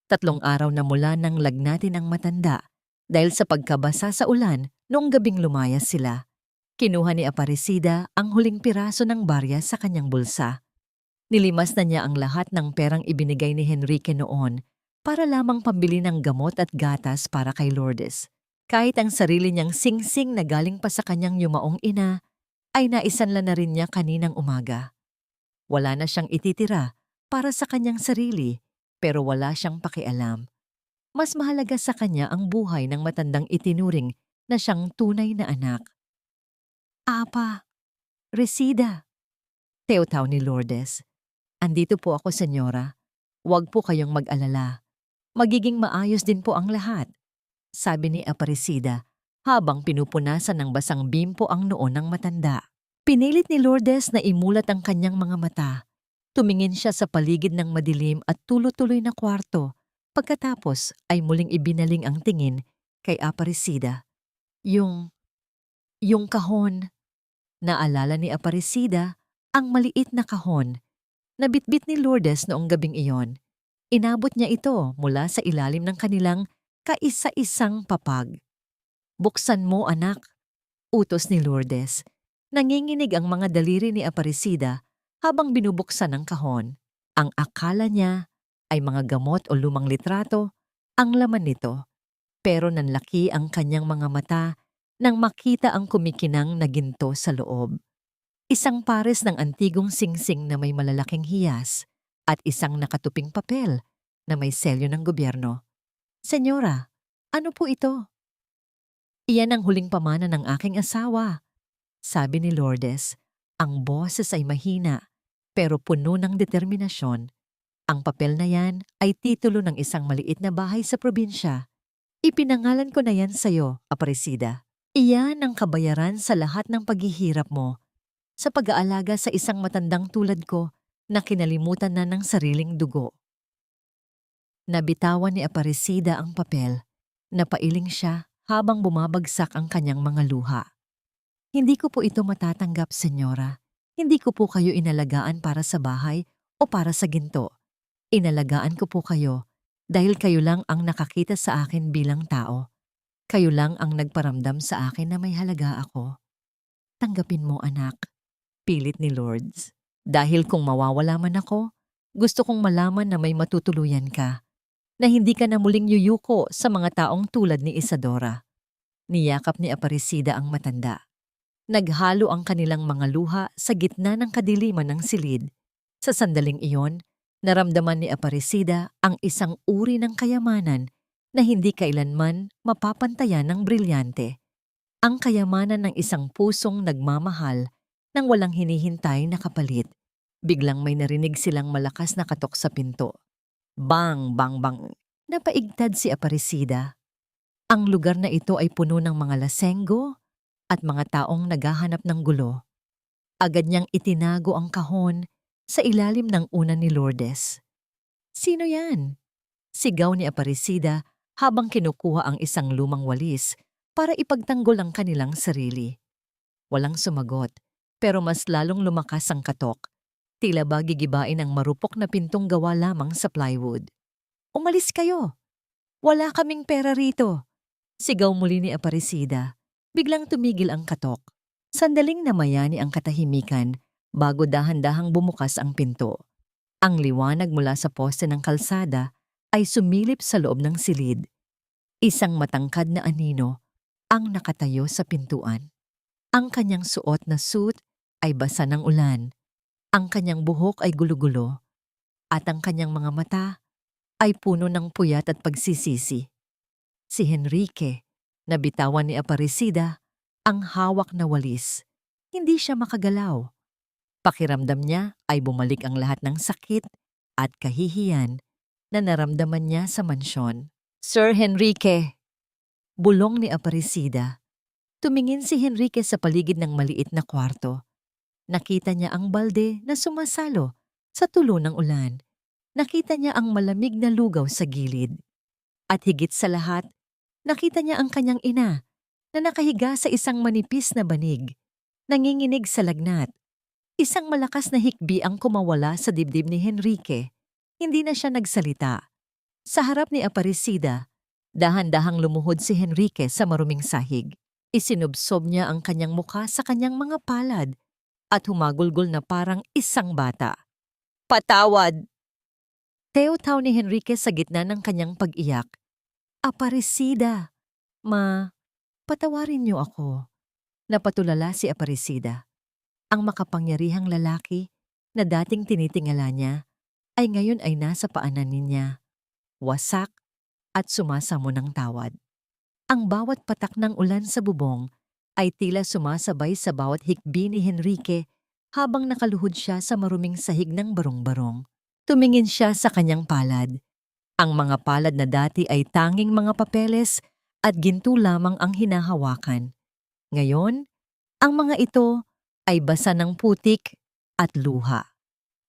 3 araw na mula nang lagnatin ang matanda dahil sa pagkabasa sa ulan noong gabing lumayas sila. Kinuha ni Aparecida ang huling piraso ng barya sa kanyang bulsa. Nilimas na niya ang lahat ng perang ibinigay ni Henrique noon para lamang pambili ng gamot at gatas para kay Lourdes. Kahit ang sarili niyang singsing na galing pa sa kanyang yumaong ina, ay naisanla na rin niya kaninang umaga. Wala na siyang ititira para sa kanyang sarili, pero wala siyang pakialam. Mas mahalaga sa kanya ang buhay ng matandang itinuring na siyang tunay na anak. Apa, Resida, teotaw ni Lourdes. Andito po ako, senyora. Huwag po kayong mag-alala. Magiging maayos din po ang lahat, sabi ni Aparecida habang pinupunasan ng basang bimpo ang noo ng matanda. Pinilit ni Lourdes na imulat ang kanyang mga mata. Tumingin siya sa paligid ng madilim at tulo-tuloy na kwarto. Pagkatapos ay muling ibinaling ang tingin kay Aparecida. Yung kahon. Naalala ni Aparecida ang maliit na kahon na bitbit ni Lourdes noong gabing iyon. Inabot niya ito mula sa ilalim ng kanilang kaisa-isang papag. Buksan mo, anak, utos ni Lourdes. Nanginginig ang mga daliri ni Aparecida habang binubuksan ang kahon. Ang akala niya ay mga gamot o lumang litrato ang laman nito. Pero nanlaki ang kanyang mga mata nang makita ang kumikinang na ginto sa loob. Isang pares ng antigong singsing na may malalaking hiyas at isang nakatuping papel na may selyo ng gobyerno. Senyora, ano po ito? Iyan ang huling pamana ng aking asawa, sabi ni Lourdes. Ang boses ay mahina pero puno ng determinasyon. Ang papel na yan ay titulo ng isang maliit na bahay sa probinsya. Ipinangalan ko na yan sa'yo, Aparecida. Iyan ang kabayaran sa lahat ng paghihirap mo sa pag-aalaga sa isang matandang tulad ko na kinalimutan na ng sariling dugo. Nabitawan ni Aparecida ang papel. Napailing siya habang bumabagsak ang kanyang mga luha. Hindi ko po ito matatanggap, senyora. Hindi ko po kayo inalagaan para sa bahay o para sa ginto. Inalagaan ko po kayo dahil kayo lang ang nakakita sa akin bilang tao. Kayo lang ang nagparamdam sa akin na may halaga ako. Tanggapin mo, anak, pilit ni Lourdes. Dahil kung mawawala man ako, gusto kong malaman na may matutuluyan ka, na hindi ka na muling yuyuko sa mga taong tulad ni Isadora. Niyakap ni Aparecida ang matanda. Naghalo ang kanilang mga luha sa gitna ng kadiliman ng silid. Sa sandaling iyon, naramdaman ni Aparecida ang isang uri ng kayamanan na hindi kailanman mapapantayan ng brilyante. Ang kayamanan ng isang pusong nagmamahal nang walang hinihintay na kapalit. Biglang may narinig silang malakas na katok sa pinto. Bang, bang, bang. Napaigtad si Aparecida. Ang lugar na ito ay puno ng mga lasenggo at mga taong naghahanap ng gulo. Agad niyang itinago ang kahon sa ilalim ng unan ni Lourdes. Sino yan? Sigaw ni Aparecida habang kinukuha ang isang lumang walis para ipagtanggol ang kanilang sarili. Walang sumagot, pero mas lalong lumakas ang katok. Tila ba gigibain ang marupok na pintong gawa lamang sa plywood. Umalis kayo! Wala kaming pera rito! Sigaw muli ni Aparecida. Biglang tumigil ang katok. Sandaling namayani ang katahimikan bago dahan-dahang bumukas ang pinto. Ang liwanag mula sa poste ng kalsada ay sumilip sa loob ng silid. Isang matangkad na anino ang nakatayo sa pintuan. Ang kanyang suot na suit ay basa ng ulan. Ang kanyang buhok ay gulo-gulo. At ang kanyang mga mata ay puno ng puyat at pagsisisi. Si Henrique, nabitawan ni Aparecida, ang hawak na walis. Hindi siya makagalaw. Pakiramdam niya ay bumalik ang lahat ng sakit at kahihiyan na naramdaman niya sa mansyon. Sir Henrique! Bulong ni Aparecida. Tumingin si Henrique sa paligid ng maliit na kwarto. Nakita niya ang balde na sumasalo sa tulo ng ulan. Nakita niya ang malamig na lugaw sa gilid. At higit sa lahat, nakita niya ang kanyang ina na nakahiga sa isang manipis na banig, nanginginig sa lagnat. Isang malakas na hikbi ang kumawala sa dibdib ni Henrique. Hindi na siya nagsalita. Sa harap ni Aparecida, dahan-dahang lumuhod si Henrique sa maruming sahig. Isinubsob niya ang kanyang mukha sa kanyang mga palad at humagulgol na parang isang bata. Patawad! Teotaw ni Henrique sa gitna ng kanyang pag-iyak. Aparecida! Patawarin niyo ako. Napatulala si Aparecida. Ang makapangyarihang lalaki na dating tinitingala niya ay ngayon ay nasa paanan niya. Wasak at sumasamo ng tawad. Ang bawat patak ng ulan sa bubong ay tila sumasabay sa bawat hikbi ni Henrique habang nakaluhod siya sa maruming sahig ng barong-barong. Tumingin siya sa kanyang palad. Ang mga palad na dati ay tanging mga papeles at ginto lamang ang hinahawakan. Ngayon, ang mga ito ay basa ng putik at luha.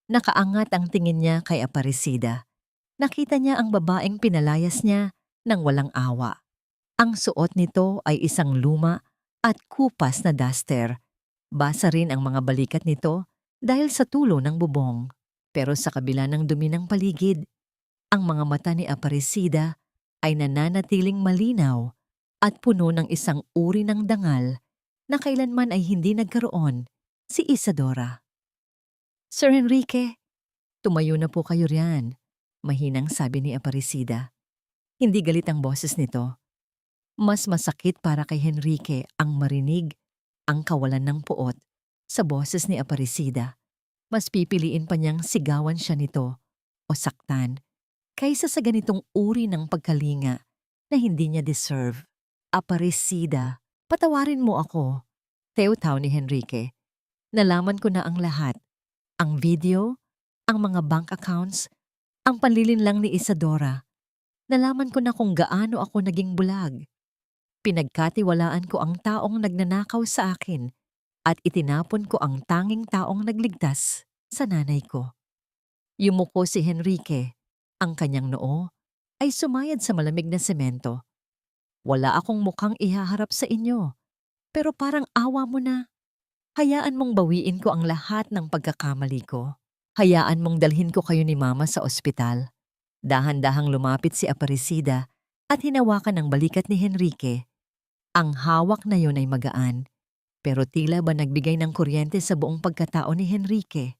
Nakaangat ang tingin niya kay Aparecida. Nakita niya ang babaeng pinalayas niya nang walang awa. Ang suot nito ay isang luma at kupas na duster. Basa rin ang mga balikat nito dahil sa tulo ng bubong. Pero sa kabila ng dumi ng paligid, ang mga mata ni Aparecida ay nananatiling malinaw at puno ng isang uri ng dangal na kailanman ay hindi nagkaroon si Isadora. Sir Henrique, tumayo na po kayo riyan, mahinang sabi ni Aparecida. Hindi galit ang boses nito. Mas masakit para kay Henrique ang marinig ang kawalan ng puot sa boses ni Aparecida. Mas pipiliin pa niyang sigawan siya nito o saktan kaysa sa ganitong uri ng pagkalinga na hindi niya deserve. Aparecida, patawarin mo ako. Teotaw ni Henrique. Nalaman ko na ang lahat. Ang video, ang mga bank accounts, ang panlilinlang ni Isadora. Nalaman ko na kung gaano ako naging bulag. Pinagkatiwalaan ko ang taong nagnanakaw sa akin at itinapon ko ang tanging taong nagligtas sa nanay ko. Yumuko si Henrique. Ang kanyang noo ay sumayad sa malamig na semento. Wala akong mukhang ihaharap sa inyo, pero parang awa mo na. Hayaan mong bawiin ko ang lahat ng pagkakamali ko. Hayaan mong dalhin ko kayo ni Mama sa ospital. Dahan-dahang lumapit si Aparecida at hinawakan ang balikat ni Henrique. Ang hawak na yon ay magaan, pero tila ba nagbigay ng kuryente sa buong pagkatao ni Henrique.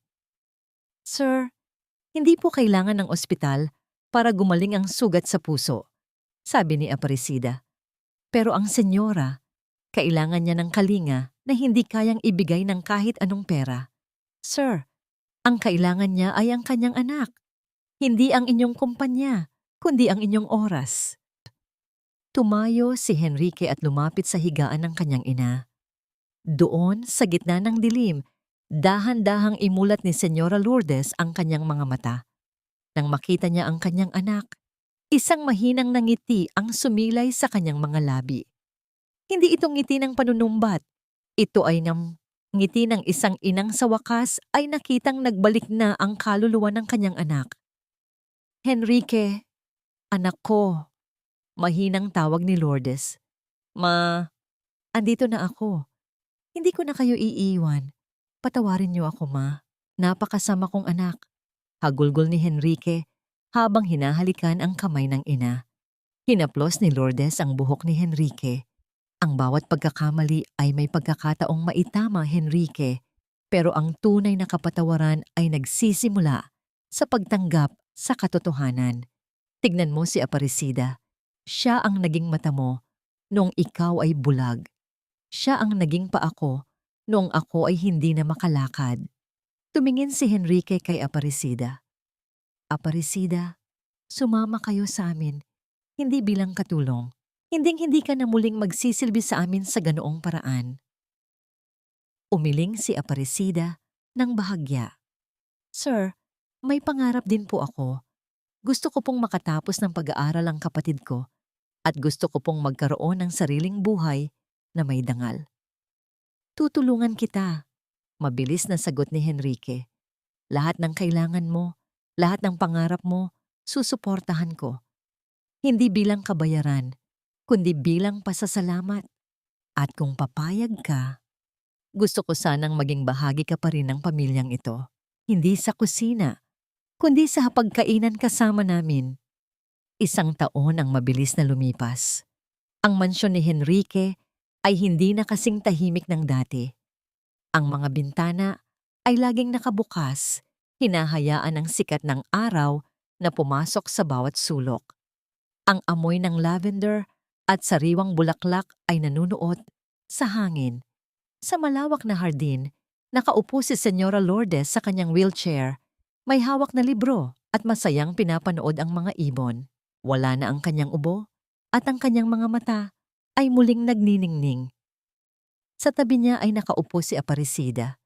Sir, hindi po kailangan ng ospital para gumaling ang sugat sa puso, sabi ni Aparecida. Pero ang senyora, kailangan niya ng kalinga na hindi kayang ibigay ng kahit anong pera. Sir, ang kailangan niya ay ang kanyang anak. Hindi ang inyong kumpanya, kundi ang inyong oras. Tumayo si Henrique at lumapit sa higaan ng kanyang ina. Doon, sa gitna ng dilim, dahan-dahang imulat ni Senyora Lourdes ang kanyang mga mata. Nang makita niya ang kanyang anak, isang mahinang ngiti ang sumilay sa kanyang mga labi. Hindi ito ngiti ng panunumbat. Ito ay ngiti ng isang inang sa wakas ay nakitang nagbalik na ang kaluluwa ng kanyang anak. Henrique, anak ko. Mahinang tawag ni Lourdes. Andito na ako. Hindi ko na kayo iiwan. Patawarin niyo ako, Ma. Napakasama kong anak. Hagulgol ni Henrique habang hinahalikan ang kamay ng ina. Hinaplos ni Lourdes ang buhok ni Henrique. Ang bawat pagkakamali ay may pagkakataong maitama, Henrique. Pero ang tunay na kapatawaran ay nagsisimula sa pagtanggap sa katotohanan. Tignan mo si Aparecida. Siya ang naging mata mo noong ikaw ay bulag. Siya ang naging paa ko noong ako ay hindi na makalakad. Tumingin si Henrique kay Aparecida. Aparecida, Sumama kayo sa amin, hindi bilang katulong. Hinding-hindi ka na muling magsisilbi sa amin sa ganoong paraan. Umiling si Aparecida ng bahagya. Sir, may pangarap din po ako. Gusto ko pong makatapos ng pag-aaral ang kapatid ko at gusto ko pong magkaroon ng sariling buhay na may dangal. Tutulungan kita. Mabilis na sagot ni Henrique. Lahat ng kailangan mo, lahat ng pangarap mo, susuportahan ko. Hindi bilang kabayaran, kundi bilang pasasalamat. At kung papayag ka, gusto ko sanang maging bahagi ka pa rin ng pamilyang ito. Hindi sa kusina, kundi sa hapagkainan kasama namin. 1 taon ang mabilis na lumipas. Ang mansyon ni Henrique ay hindi na kasing tahimik ng dati. Ang mga bintana ay laging nakabukas, hinahayaan ng sikat ng araw na pumasok sa bawat sulok. Ang amoy ng lavender at sariwang bulaklak ay nanunuot sa hangin. Sa malawak na hardin, nakaupo si Señora Lourdes sa kanyang wheelchair. May hawak na libro at masayang pinapanood ang mga ibon. Wala na ang kanyang ubo at ang kanyang mga mata ay muling nagniningning. Sa tabi niya ay nakaupo si Aparecida.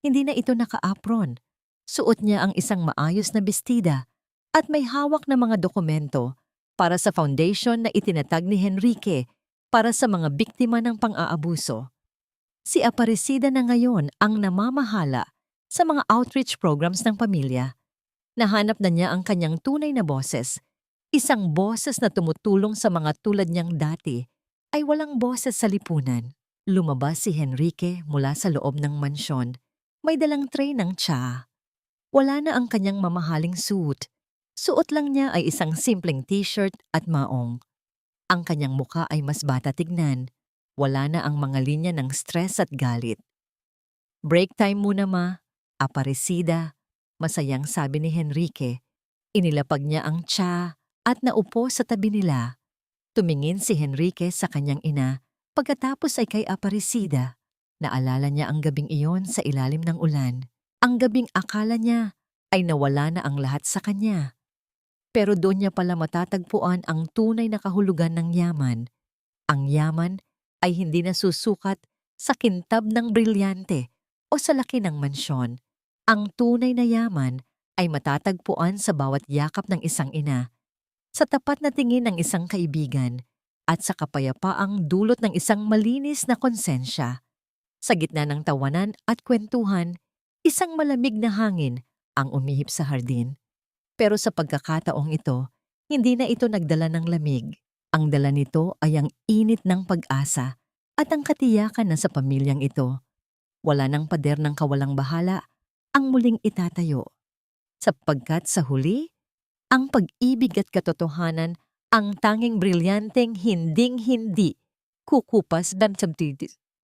Hindi na ito naka-apron. Suot niya ang isang maayos na bestida at may hawak na mga dokumento para sa foundation na itinatag ni Henrique para sa mga biktima ng pang-aabuso. Si Aparecida na ngayon ang namamahala sa mga outreach programs ng pamilya. Nahanap na niya ang kanyang tunay na boses. Isang boses na tumutulong sa mga tulad niyang dati ay walang boses sa lipunan. Lumabas si Henrique mula sa loob ng mansyon. May dalang tray ng tsa. Wala na ang kanyang mamahaling suit. Suot lang niya ay isang simpleng t-shirt at maong. Ang kanyang muka ay mas bata tignan. Wala na ang mga linya ng stress at galit. Break time muna ma, Aparecida, masayang sabi ni Henrique. Inilapag niya ang tsa at naupo sa tabi nila. Tumingin si Henrique sa kanyang ina pagkatapos ay kay Aparecida. Naalala niya ang gabing iyon sa ilalim ng ulan. Ang gabing akala niya ay nawala na ang lahat sa kanya. Pero doon niya pala matatagpuan ang tunay na kahulugan ng yaman. Ang yaman ay hindi nasusukat sa kintab ng brilyante o sa laki ng mansyon. Ang tunay na yaman ay matatagpuan sa bawat yakap ng isang ina, sa tapat na tingin ng isang kaibigan, at sa kapayapaang dulot ng isang malinis na konsensya. Sa gitna ng tawanan at kwentuhan, isang malamig na hangin ang umihip sa hardin. Pero sa pagkakataong ito, hindi na ito nagdala ng lamig. Ang dala nito ay ang init ng pag-asa at ang katiyakan na sa pamilyang ito. Wala ng pader ng kawalang bahala ang muling itatayo. Sapagkat sa huli, ang pag-ibig at katotohanan ang tanging brilyanteng hinding-hindi kukupas dan sabdidis.